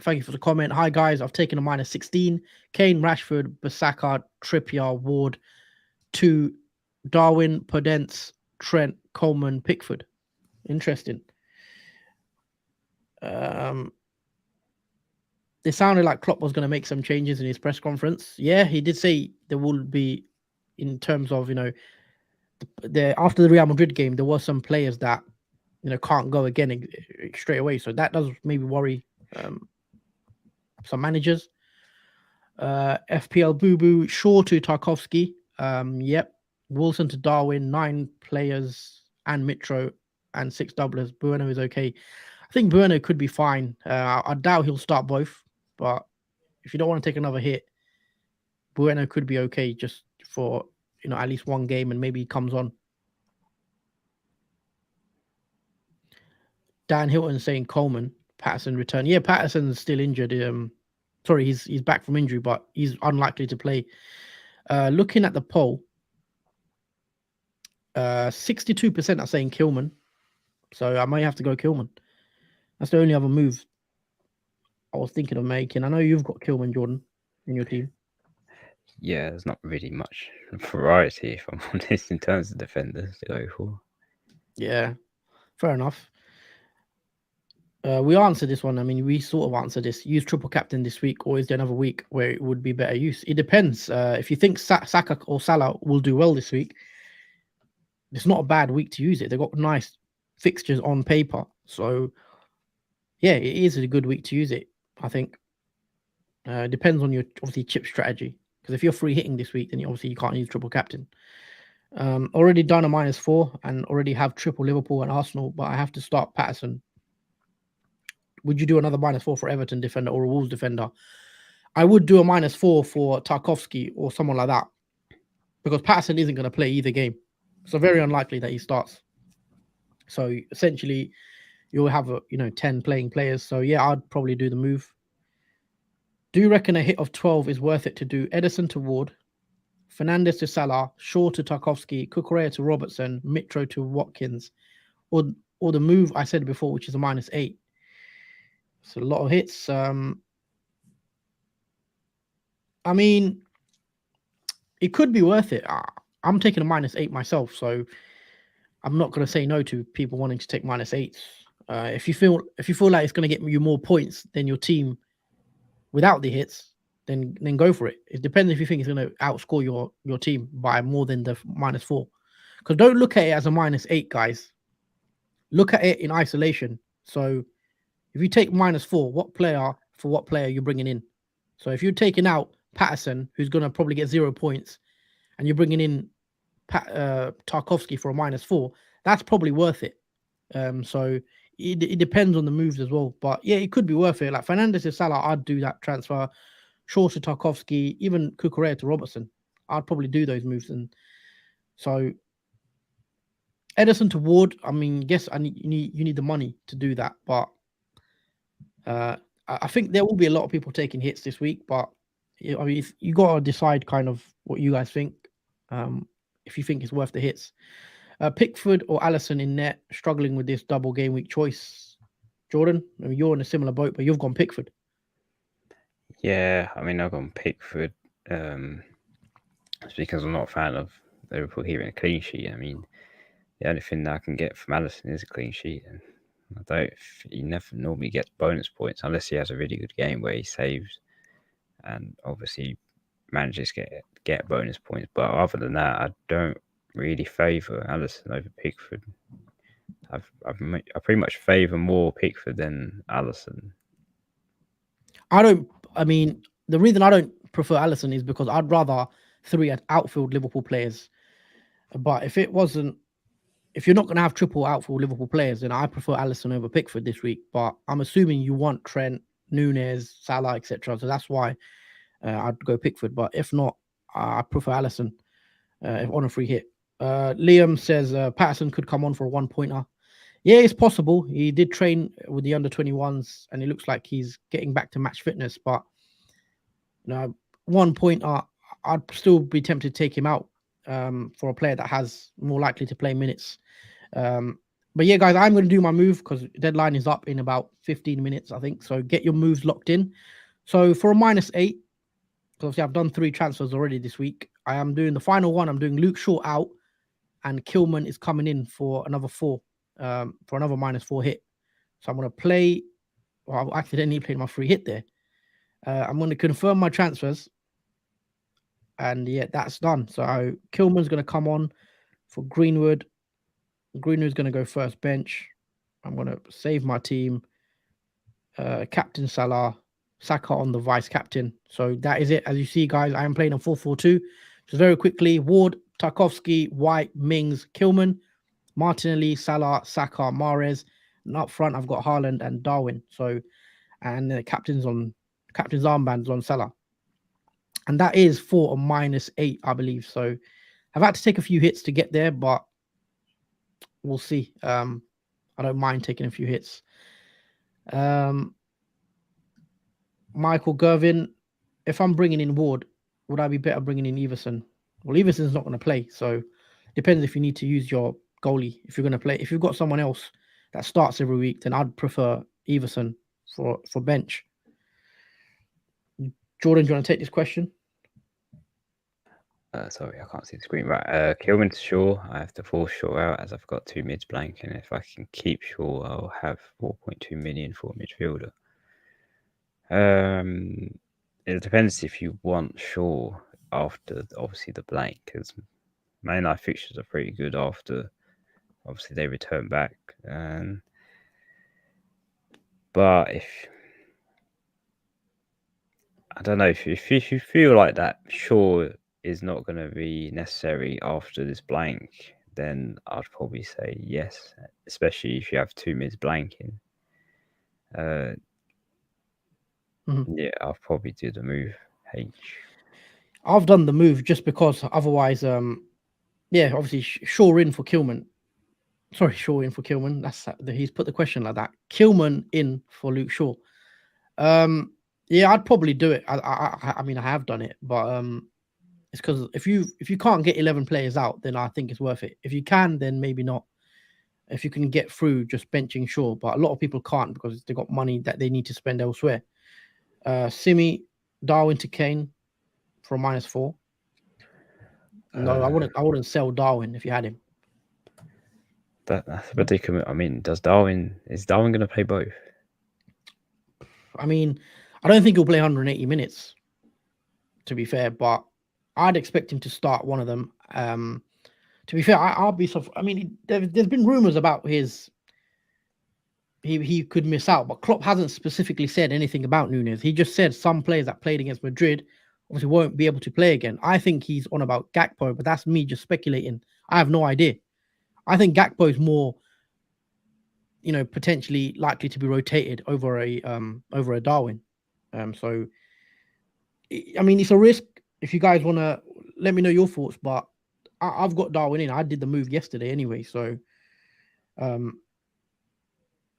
thank you for the comment. Hi guys, I've taken a -16. Kane, Rashford, Bissaka, Trippier, Ward, 2, Darwin, Podence, Trent, Coleman, Pickford. Interesting. It sounded like Klopp was going to make some changes in his press conference. Yeah, he did say there will be, in terms of after the Real Madrid game, there were some players that can't go again straight away. So that does maybe worry some managers. FPL Boo Boo, Shaw to Tarkowski. Yep. Wilson to Darwin, 9 players and Mitro and 6 doublers. Bueno is okay. I think Bueno could be fine. I doubt he'll start both, but if you don't want to take another hit, Bueno could be okay just for at least one game, and maybe he comes on. Dan Hilton saying Coleman, Patterson return. Yeah, Patterson's still injured. Sorry, he's back from injury, but he's unlikely to play. Looking at the poll, 62% are saying Kilman, so I might have to go Kilman. That's the only other move I was thinking of making. I know you've got Kilman, Jordan, in your team. Yeah, there's not really much variety, if I'm honest, in terms of defenders to go for. Yeah, fair enough. We answered this one. I mean, we sort of answered this. Use triple captain this week, or is there another week where it would be better use? It depends. If you think Saka or Salah will do well this week, it's not a bad week to use it. They've got nice fixtures on paper. So, yeah, it is a good week to use it, I think. It depends on your, obviously, chip strategy. Because if you're free hitting this week, then obviously you can't use triple captain. Already done a -4 and already have triple Liverpool and Arsenal, but I have to start Patterson. Would you do another -4 for Everton defender or a Wolves defender? I would do a -4 for Tarkovsky or someone like that, because Patterson isn't going to play either game. So very unlikely that he starts. So essentially, you'll have 10 playing players. So yeah, I'd probably do the move. Do you reckon a hit of 12 is worth it to do Edison to Ward, Fernandes to Salah, Shaw to Tarkovsky, Cucurella to Robertson, Mitro to Watkins, or the move I said before, which is a -8? It's a lot of hits. I mean, it could be worth it. I'm taking a -8 myself, so I'm not going to say no to people wanting to take -8s. If you feel like it's going to get you more points than your team without the hits, then go for it. It depends if you think it's going to outscore your team by more than the -4. Because don't look at it as a -8, guys. Look at it in isolation. So if you take -4, what player you're bringing in? So if you're taking out Patterson, who's going to probably get 0 points, and you're bringing in Tarkovsky for a -4, that's probably worth it. So it depends on the moves as well. But yeah, it could be worth it. Like Fernandes to Salah, I'd do that transfer. Shaw to Tarkovsky, even Cucurella to Robertson. I'd probably do those moves. And so Edison to Ward, I mean, yes, you need the money to do that. But I think there will be a lot of people taking hits this week. But I mean, if you got to decide kind of what you guys think. If you think it's worth the hits. Pickford or Allison in net, struggling with this double game week choice. Jordan, I mean, you're in a similar boat, but you've gone Pickford. Yeah, I mean, I've gone Pickford. It's because I'm not a fan of Liverpool here in a clean sheet. I mean, the only thing that I can get from Allison is a clean sheet, and he never normally gets bonus points unless he has a really good game where he saves, and obviously manages to get bonus points. But other than that, I don't really favour Allison over Pickford. I pretty much favour more Pickford than Allison. I mean, the reason I don't prefer Allison is because I'd rather 3 outfield Liverpool players. But if you're not going to have triple outfield Liverpool players, then I prefer Allison over Pickford this week. But I'm assuming you want Trent, Nunes, Salah, etc. So that's why I'd go Pickford. But if not, I prefer Allison on a free hit. Liam says Patterson could come on for a 1-pointer. Yeah, it's possible. He did train with the under-21s, and it looks like he's getting back to match fitness. But 1-pointer, I'd still be tempted to take him out for a player that has more likely to play minutes. But yeah, guys, I'm going to do my move because deadline is up in about 15 minutes, I think. So get your moves locked in. So for a -8, because obviously I've done 3 transfers already this week, I am doing the final one. I'm doing Luke Shaw out, and Kilman is coming in for another 4, for another -4 hit. So I'm going to play. Well, I accidentally played my free hit there. I'm going to confirm my transfers. And yeah, that's done. So Kilman's going to come on for Greenwood. Greenwood's going to go first bench. I'm going to save my team. Captain Salah, Saka on the vice captain. So that is it. As you see, guys, I am playing a 4-4-2. So very quickly, Ward, Tarkovsky, White, Mings, Kilman, Martinelli, Salah, Saka, Mahrez. And up front, I've got Haaland and Darwin. So, and the captain's armbands on Salah. And that is for a -8, I believe. So I've had to take a few hits to get there, but we'll see. I don't mind taking a few hits. Michael Gervin, if I'm bringing in Ward, would I be better bringing in Everson? Well, Everson's not going to play, so depends if you need to use your goalie. If you're going to play, if you've got someone else that starts every week, then I'd prefer Everson for bench. Jordan, do you want to take this question? Sorry, I can't see the screen. Right, Kilman to Shaw. I have to force Shaw out as I've got 2 mids blank, and if I can keep Shaw, I'll have 4.2 million for a midfielder. It depends if you want Shaw after obviously the blank, because Man United fixtures are pretty good after obviously they return back. But if I don't know if you feel like that Shaw is not going to be necessary after this blank, then I'd probably say yes, especially if you have 2 mids blanking. Yeah, I'll probably do the move H. I've done the move just because otherwise, obviously Shaw in for Kilman. Sorry, Shaw in for Kilman. He's put the question like that. Kilman in for Luke Shaw. Yeah, I'd probably do it. I mean, I have done it, but it's because if you can't get 11 players out, then I think it's worth it. If you can, then maybe not. If you can get through just benching Shaw, but a lot of people can't because they got money that they need to spend elsewhere. Simi, Darwin to Kane for -4. No, I wouldn't sell Darwin if you had him. That's a predicament. I mean, is Darwin going to play both? I mean, I don't think he'll play 180 minutes, to be fair, but I'd expect him to start one of them. To be fair, I'll be so. I mean, there's been rumors about he could miss out, but Klopp hasn't specifically said anything about Nunez. He just said some players that played against Madrid obviously won't be able to play again. I think he's on about Gakpo, but that's me just speculating. I have no idea. I think Gakpo is more, potentially likely to be rotated over a Darwin. So, I mean, it's a risk. If you guys want to let me know your thoughts, but I've got Darwin in. I did the move yesterday anyway, so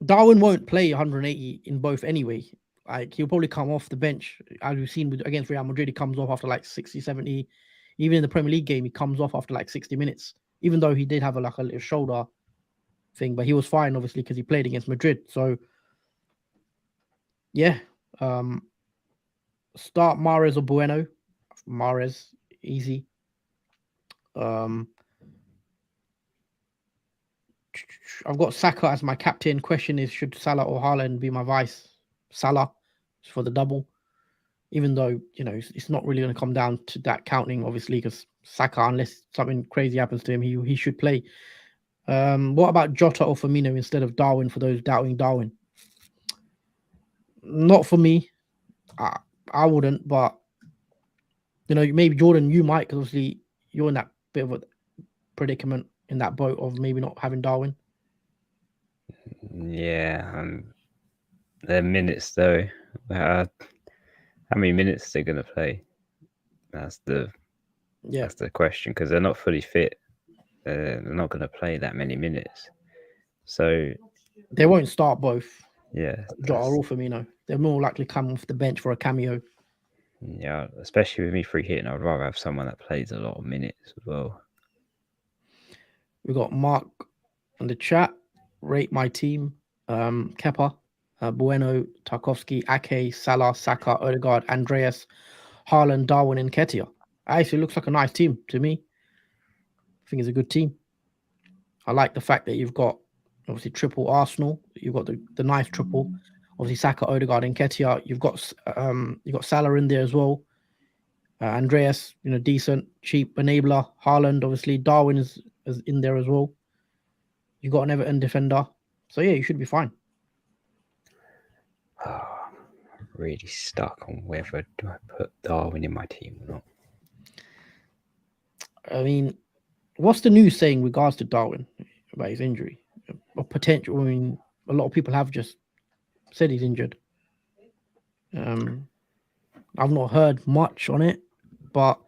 Darwin won't play 180 in both anyway. Like he'll probably come off the bench, as we've seen against Real Madrid. He comes off after like 60, 70. Even in the Premier League game, he comes off after like 60 minutes. Even though he did have a little shoulder thing, but he was fine obviously because he played against Madrid. So yeah, start Mahrez or Bueno. Mahrez, easy. I've got Saka as my captain. Question is, should Salah or Haaland be my vice? Salah for the double. Even though, it's not really going to come down to that counting, obviously, because Saka, unless something crazy happens to him, he should play. What about Jota or Firmino instead of Darwin for those doubting Darwin? Not for me. I wouldn't, but maybe Jordan, you might, because obviously you're in that bit of a predicament in that boat of maybe not having Darwin. Yeah, their minutes though. How many minutes are they going to play? That's the question, because they're not fully fit. They're not going to play that many minutes, so they won't start both. Yeah, Jota or Firmino. They're more likely come off the bench for a cameo. Yeah, especially with me free hitting, I'd rather have someone that plays a lot of minutes as well. We've got Mark in the chat. Rate my team. Kepa, Bueno, Tarkovsky, Ake, Salah, Saka, Odegaard, Andreas, Haaland, Darwin, and Ketia. Actually, looks like a nice team to me. I think it's a good team. I like the fact that you've got obviously triple Arsenal. You've got the nice triple. Obviously Saka, Odegaard, and Ketia. You've got Salah in there as well. Andreas, decent, cheap enabler. Haaland, obviously. Darwin is in there as well. You got an Everton defender, so yeah, you should be fine. I'm really stuck on whether do I put Darwin in my team or not. I mean, what's the news saying in regards to Darwin about his injury or potential? I mean, a lot of people have just said he's injured. I've not heard much on it, but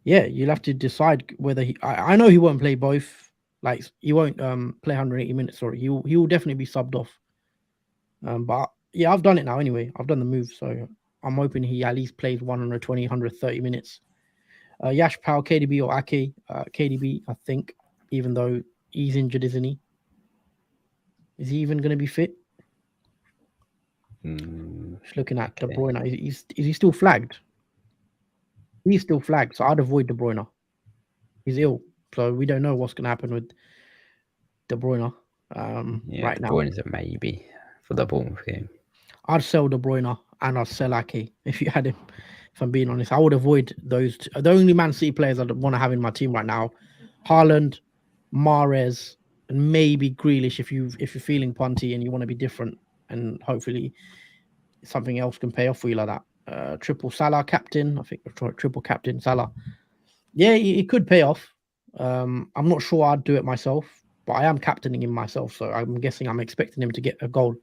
yeah, you'll have to decide whether I know he won't play both. Like he won't play 180 minutes. Sorry, he will definitely be subbed off. But yeah, I've done it now anyway. I've done the move, so I'm hoping he at least plays 120, 130 minutes. Yash Pal, KDB or Ake. KDB, I think, even though he's injured, isn't he? Is he even going to be fit? Just looking at De Bruyne, is he still flagged? He's still flagged, so I'd avoid De Bruyne. He's ill, so we don't know what's going to happen with De Bruyne right now. De Bruyne's a maybe for the Bournemouth game. I'd sell De Bruyne and I'd sell Ake if you had him. If I'm being honest, I would avoid those two. The only Man City players I want to have in my team right now: Haaland, Mahrez, and maybe Grealish. If you're feeling punty and you want to be different, and hopefully something else can pay off for you like that. Triple Salah captain, I think. Triple captain Salah. Yeah, it could pay off. I'm not sure I'd do it myself, but I am captaining him myself, so I'm guessing I'm expecting him to get a goal.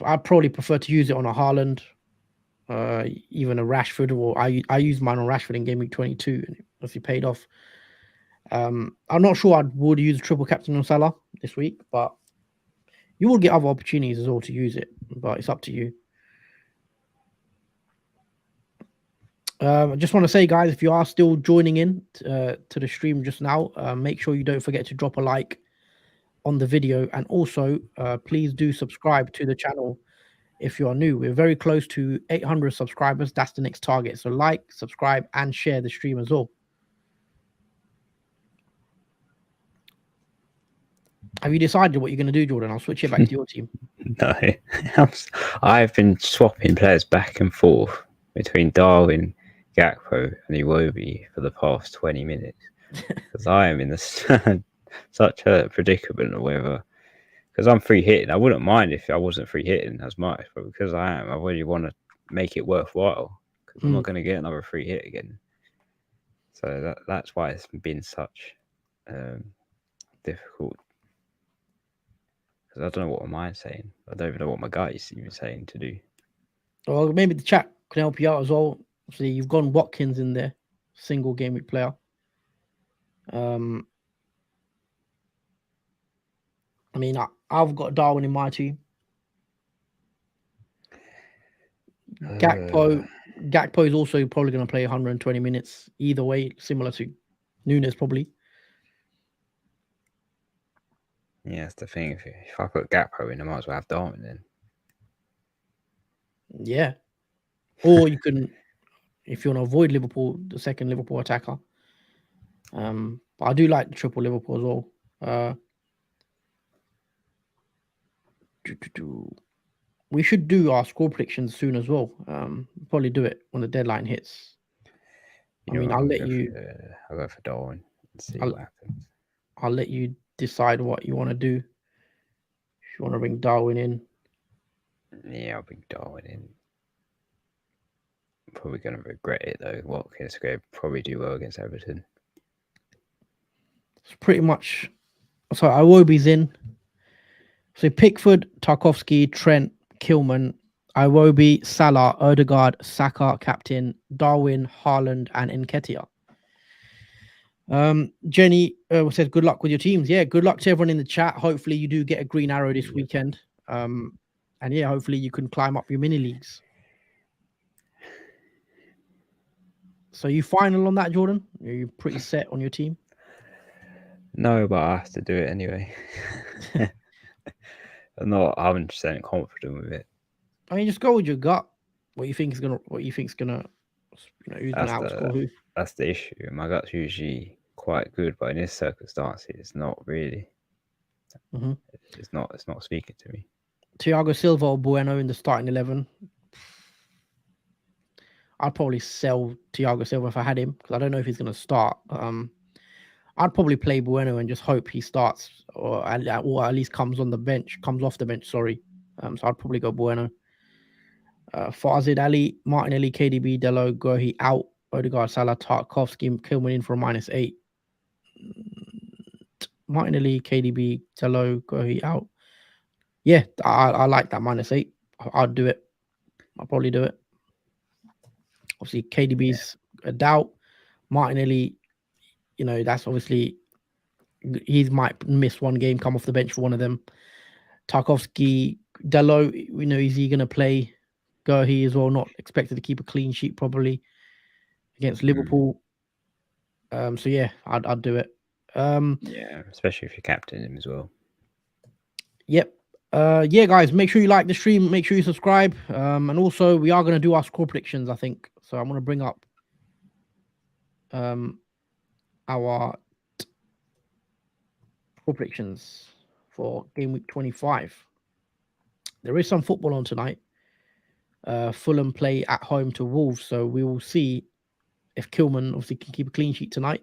I'd probably prefer to use it on a Haaland, even a Rashford, or I used mine on Rashford in game week 22, and if he paid off. I'm not sure I would use a triple captain on Salah this week, but you will get other opportunities as well to use it, but it's up to you. I just want to say, guys, if you are still joining in to the stream just now, make sure you don't forget to drop a like on the video, and also please do subscribe to the channel if you are new. We're very close to 800 subscribers. That's the next target. So like, subscribe, and share the stream as well. Have you decided what you're going to do, Jordan? I'll switch it back to your team. No, I've been swapping players back and forth between Darwin, Gakpo, and Iwobi for the past 20 minutes because I am in such a predicament of whether, because I'm free hitting. I wouldn't mind if I wasn't free hitting as much, but because I am, I really want to make it worthwhile because I'm not going to get another free hit again. So that's why it's been such difficult. Because I don't know what am I saying. I don't even know what my guy is even saying to do. Well, maybe the chat can help you out as well. So you've gone Watkins in there, single game week player. I mean, I've got Darwin in my team. Gakpo is also probably going to play 120 minutes either way, similar to Nunes probably. Yeah, that's the thing. If I put Gakpo in, I might as well have Darwin then. Yeah. Or you can, if you want to avoid Liverpool, the second Liverpool attacker. But I do like the triple Liverpool as well. We should do our score predictions soon as well. Probably do it when the deadline hits. I'll let you. I'll go for Darwin and see what happens. I'll let you decide what you want to do. If you want to bring Darwin in. Yeah, I'll bring Darwin in. I'm probably going to regret it though. Watkins could probably do well against Everton. It's pretty much. So Iwobi's in. So Pickford, Tarkowski, Trent, Kilman, Iwobi, Salah, Odegaard, Saka, captain, Darwin, Haaland, and Nketiah. Jenny says good luck with your teams. Yeah, good luck to everyone in the chat. Hopefully you do get a green arrow this weekend. And yeah, hopefully you can climb up your mini leagues. So you final on that, Jordan? Are you pretty set on your team? No, but I have to do it anyway. I'm not 100% confident with it. I mean, just go with your gut. What you think's gonna, who's gonna outscore who? That's the issue. My gut's usually quite good, but in this circumstance, it's not really. Mm-hmm. It's not speaking to me. Thiago Silva or Bueno in the starting 11. I'd probably sell Thiago Silva if I had him because I don't know if he's gonna start. I'd probably play Bueno and just hope he starts or at least comes off the bench. Sorry. So I'd probably go Bueno. Farzid Ali, Martinelli, KDB, Delo, Gohi out. Odegaard, Salah, Tarkowski, Kilman in for a -8. Martinelli, KDB, Delo, Gohi out. Yeah, I like that -8. I'd do it. I'll probably do it. Obviously, KDB's a doubt. Martinelli, that's obviously he might miss one game, come off the bench for one of them. Tarkowski, Delo, is he going to play? Gerhi as well, not expected to keep a clean sheet probably against Liverpool. So yeah, I'd do it. Yeah, especially if you captain him as well. Yep. Yeah, guys, make sure you like the stream. Make sure you subscribe. And also we are going to do our score predictions, I think. So I'm going to bring up our score predictions for game week 25. There is some football on tonight. Fulham play at home to Wolves, so we will see if Kilman obviously can keep a clean sheet tonight.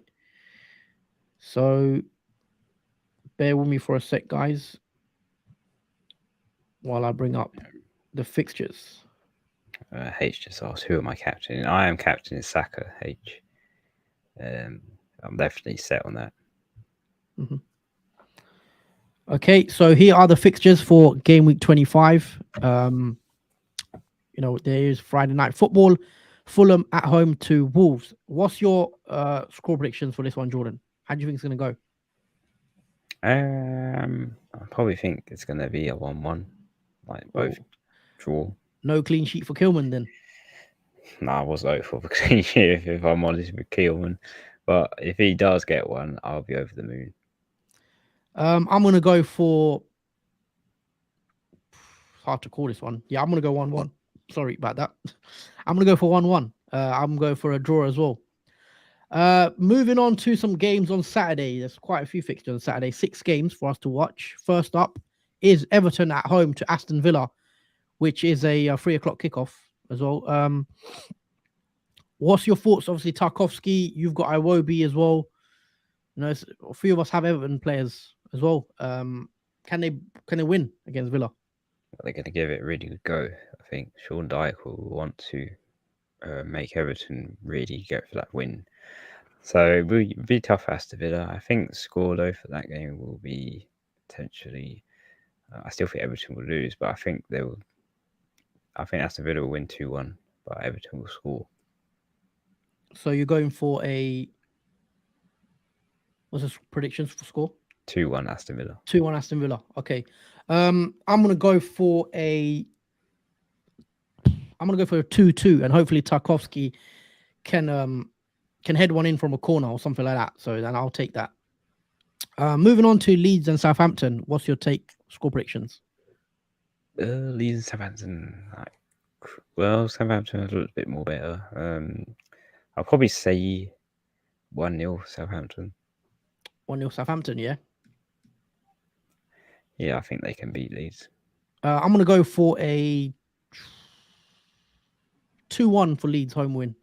So bear with me for a sec, guys, while I bring up the fixtures. H just asked, who am I captaining? I am captaining Saka, H. I'm definitely set on that. Mm-hmm. Okay, so here are the fixtures for game week 25. There is Friday night football. Fulham at home to Wolves. What's your score predictions for this one, Jordan? How do you think it's going to go? I probably think it's going to be a 1-1, like both draw. No clean sheet for Kilman then? No, I was hopeful for clean sheet if I'm honest with Keelman. But if he does get one, I'll be over the moon. I'm going to go for... It's hard to call this one. Yeah, I'm going to go 1-1. Sorry about that. I'm going to go for 1-1. I'm going for a draw as well. Moving on to some games on Saturday. There's quite a few fixtures on Saturday. 6 games for us to watch. First up is Everton at home to Aston Villa, which is a 3:00 kickoff as well. What's your thoughts? Obviously, Tarkowski, you've got Iwobi as well. A few of us have Everton players as well. Can they win against Villa? They're going to give it a really good go. I think Sean Dyche will want to make Everton really go for that win. So it will be tough for Aston Villa. I think the score though for that game will be potentially. I still think Everton will lose, but I think they will. I think Aston Villa will win 2-1, but Everton will score. So you're going for what's the predictions for score? 2-1 Aston Villa. 2-1 Aston Villa. Okay. I'm gonna go for a 2-2, and hopefully Tarkowski can head one in from a corner or something like that. So then I'll take that. Moving on to Leeds and Southampton. What's your score predictions? Leeds and Southampton. Southampton are a little bit more better. I'll probably say 1-0 Southampton. 1-0 Southampton, yeah? Yeah, I think they can beat Leeds. I'm going to go for a 2-1 for Leeds home win.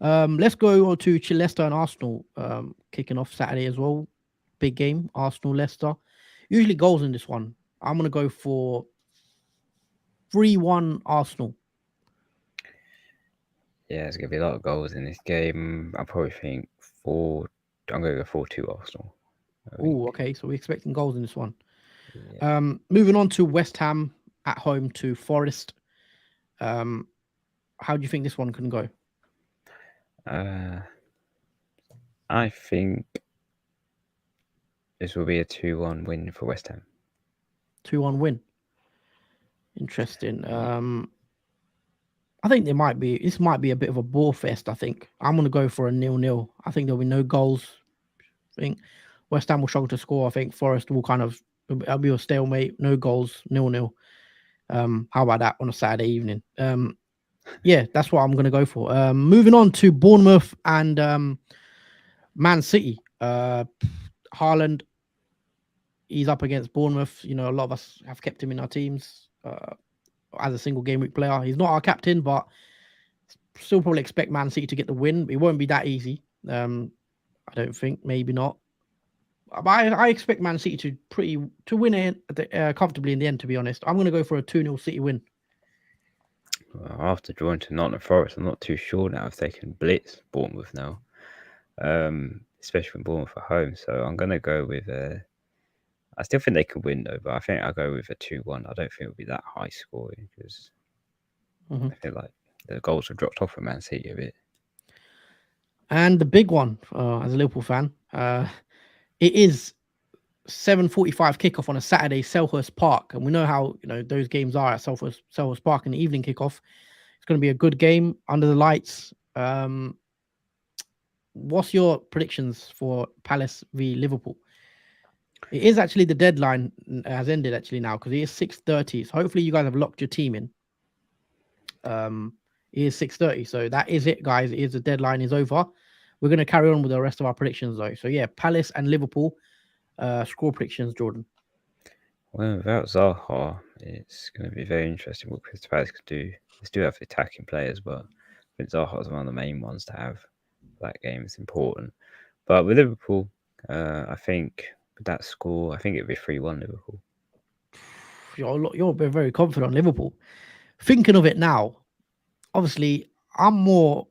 Let's go on to Leicester and Arsenal kicking off Saturday as well. Big game, Arsenal-Leicester. Usually goals in this one. I'm going to go for 3-1 Arsenal. Yeah, there's going to be a lot of goals in this game. I probably think I'm going to go 4-2 Arsenal. Oh, okay. So we're expecting goals in this one. Yeah. Moving on to West Ham at home to Forest. How do you think this one can go? I think this will be a 2-1 win for West Ham. 2-1 win. Interesting. I think this might be a bit of a ball fest. I think I'm going to go for a 0-0. I think there'll be no goals. I think West Ham will struggle to score. I think Forest will it'll be a stalemate, no goals, 0-0. How about that on a Saturday evening? Yeah, that's what I'm going to go for. Moving on to Bournemouth and Man City. Haaland, he's up against Bournemouth. A lot of us have kept him in our teams as a single game week player. He's not our captain, but still probably expect Man City to get the win. It won't be that easy. I don't think. Maybe not. But I expect Man City to win it comfortably in the end, to be honest. I'm going to go for a 2-0 City win. Well, after drawing to Nottingham Forest, I'm not too sure now if they can blitz Bournemouth now, especially when Bournemouth are home. So I'm going to go with I still think they could win though, but I think I'll go with a 2-1. I don't think it'll be that high scoring because I feel like the goals have dropped off for Man City a bit. And the big one, as a Liverpool fan, it is 7:45 kickoff on a Saturday, Selhurst Park, and we know how those games are at Selhurst Park in the evening kickoff. It's going to be a good game under the lights. What's your predictions for Palace v Liverpool? It is actually the deadline has ended actually now because it is 6:30. So hopefully you guys have locked your team in. It is 6:30, so that is it, guys. It is the deadline is over. We're going to carry on with the rest of our predictions though. So yeah, Palace and Liverpool score predictions, Jordan. Well, without Zaha, it's going to be very interesting what Crystal Palace could do. They still have attacking players, but I think Zaha is one of the main ones to have. That game is important. But with Liverpool, I think with that score, I think it'd be 3-1 Liverpool. You're very confident on Liverpool. Thinking of it now, obviously, I'm more.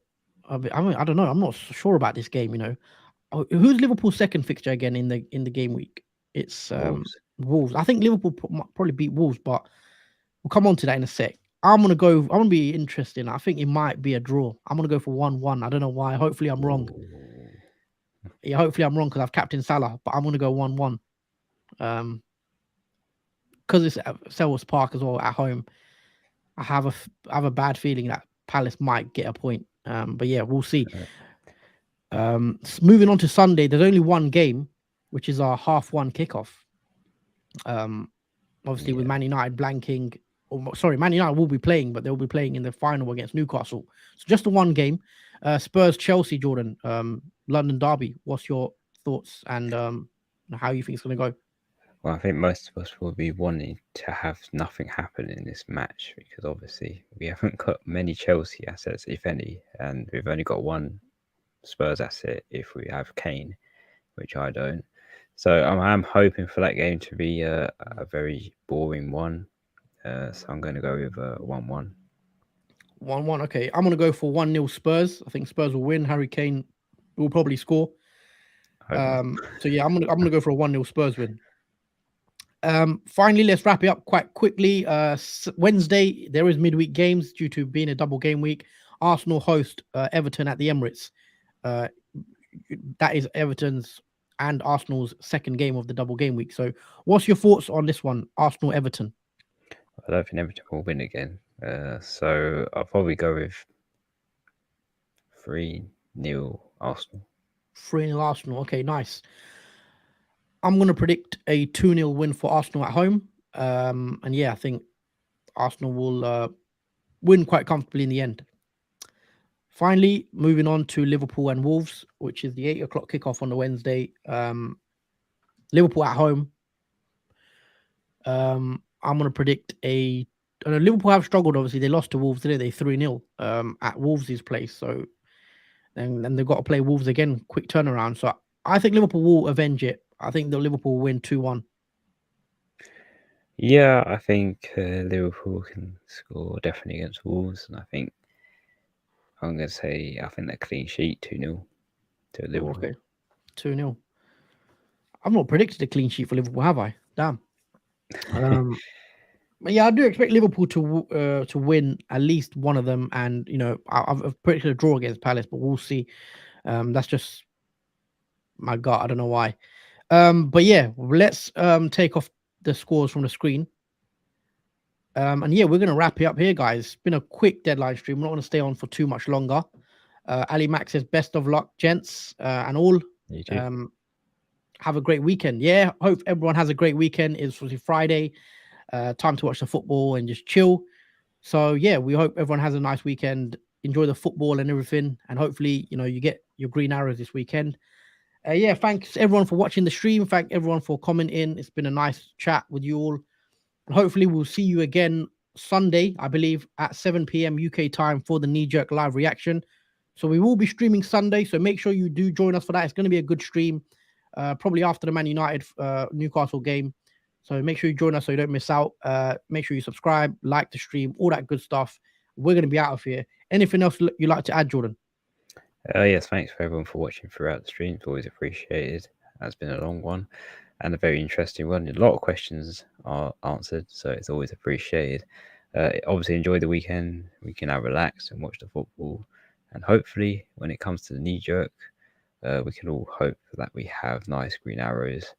I mean, I don't know. I'm not sure about this game. Who's Liverpool's second fixture again in the game week? It's Wolves. I think Liverpool probably beat Wolves, but we'll come on to that in a sec. I'm gonna be interesting. I think it might be a draw. I'm gonna go for 1-1. I don't know why. Hopefully I'm wrong. Yeah, hopefully I'm wrong because I've captained Salah, but I'm gonna go 1-1. Because it's at Selhurst Park as well at home. I have a bad feeling that Palace might get a point. But yeah, we'll see. Moving on to Sunday, there's only one game, which is our 1:30 kickoff. Obviously with Man United blanking. Man United will be playing, but they'll be playing in the final against Newcastle. So just the one game. Spurs Chelsea, Jordan. London derby. What's your thoughts and how you think it's going to go? Well, I think most of us will be wanting to have nothing happen in this match because obviously we haven't got many Chelsea assets, if any, and we've only got one Spurs asset if we have Kane, which I don't. So I'm hoping for that game to be a very boring one. So I'm going to go with 1-1. 1-1. Okay, I'm going to go for 1-0 Spurs. I think Spurs will win. Harry Kane will probably score. So yeah, I'm gonna go for a 1-0 Spurs win. Finally, let's wrap it up quite quickly. Wednesday, there is midweek games due to being a double game week. Arsenal host Everton at the Emirates. That is Everton's and Arsenal's second game of the double game week. So what's your thoughts on this one, Arsenal-Everton? I don't think Everton will win again. So I'll probably go with 3-0 Arsenal. 3-0 Arsenal. Okay, nice. I'm going to predict a 2-0 win for Arsenal at home. And yeah, I think Arsenal will win quite comfortably in the end. Finally, moving on to Liverpool and Wolves, which is the 8 o'clock kickoff on the Wednesday. Liverpool at home. I'm going to predict Liverpool have struggled, obviously. They lost to Wolves today. They 3-0 at Wolves' place. So then they've got to play Wolves again. Quick turnaround. So I think Liverpool will avenge it. I think the Liverpool will win 2-1. Yeah, I think Liverpool can score definitely against Wolves. And I think I'm going to say, I think that clean sheet 2-0 to Liverpool. Okay, 2-0. I've not predicted a clean sheet for Liverpool, have I? Damn. But yeah, I do expect Liverpool to win at least one of them. And, I've predicted a draw against Palace, but we'll see. That's just my gut. I don't know why. But yeah, let's take off the scores from the screen. And yeah, we're going to wrap it up here, guys. It's been a quick deadline stream. We're not going to stay on for too much longer. Ali Max says, best of luck, gents, and all. You too. Have a great weekend. Yeah, hope everyone has a great weekend. It's Friday. Time to watch the football and just chill. So yeah, we hope everyone has a nice weekend. Enjoy the football and everything. And hopefully, you get your green arrows this weekend. Yeah, thanks everyone for watching the stream. Thank everyone for commenting. It's been a nice chat with you all. And hopefully we'll see you again Sunday, I believe, at 7 p.m. UK time for the Knee Jerk live reaction. So we will be streaming Sunday. So make sure you do join us for that. It's going to be a good stream, probably after the Man United Newcastle game. So make sure you join us so you don't miss out. Make sure you subscribe, like the stream, all that good stuff. We're going to be out of here. Anything else you'd like to add, Jordan? Yes, thanks for everyone for watching throughout the stream. It's always appreciated. It's been a long one and a very interesting one. A lot of questions are answered, so it's always appreciated. Obviously, enjoy the weekend. We can now relax and watch the football. And hopefully, when it comes to the knee jerk, we can all hope that we have nice green arrows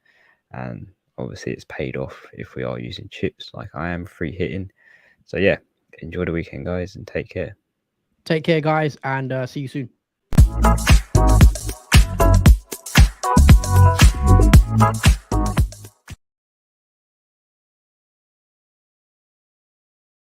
and obviously it's paid off if we are using chips like I am, free hitting. So yeah, enjoy the weekend, guys, and take care. Take care, guys, and see you soon.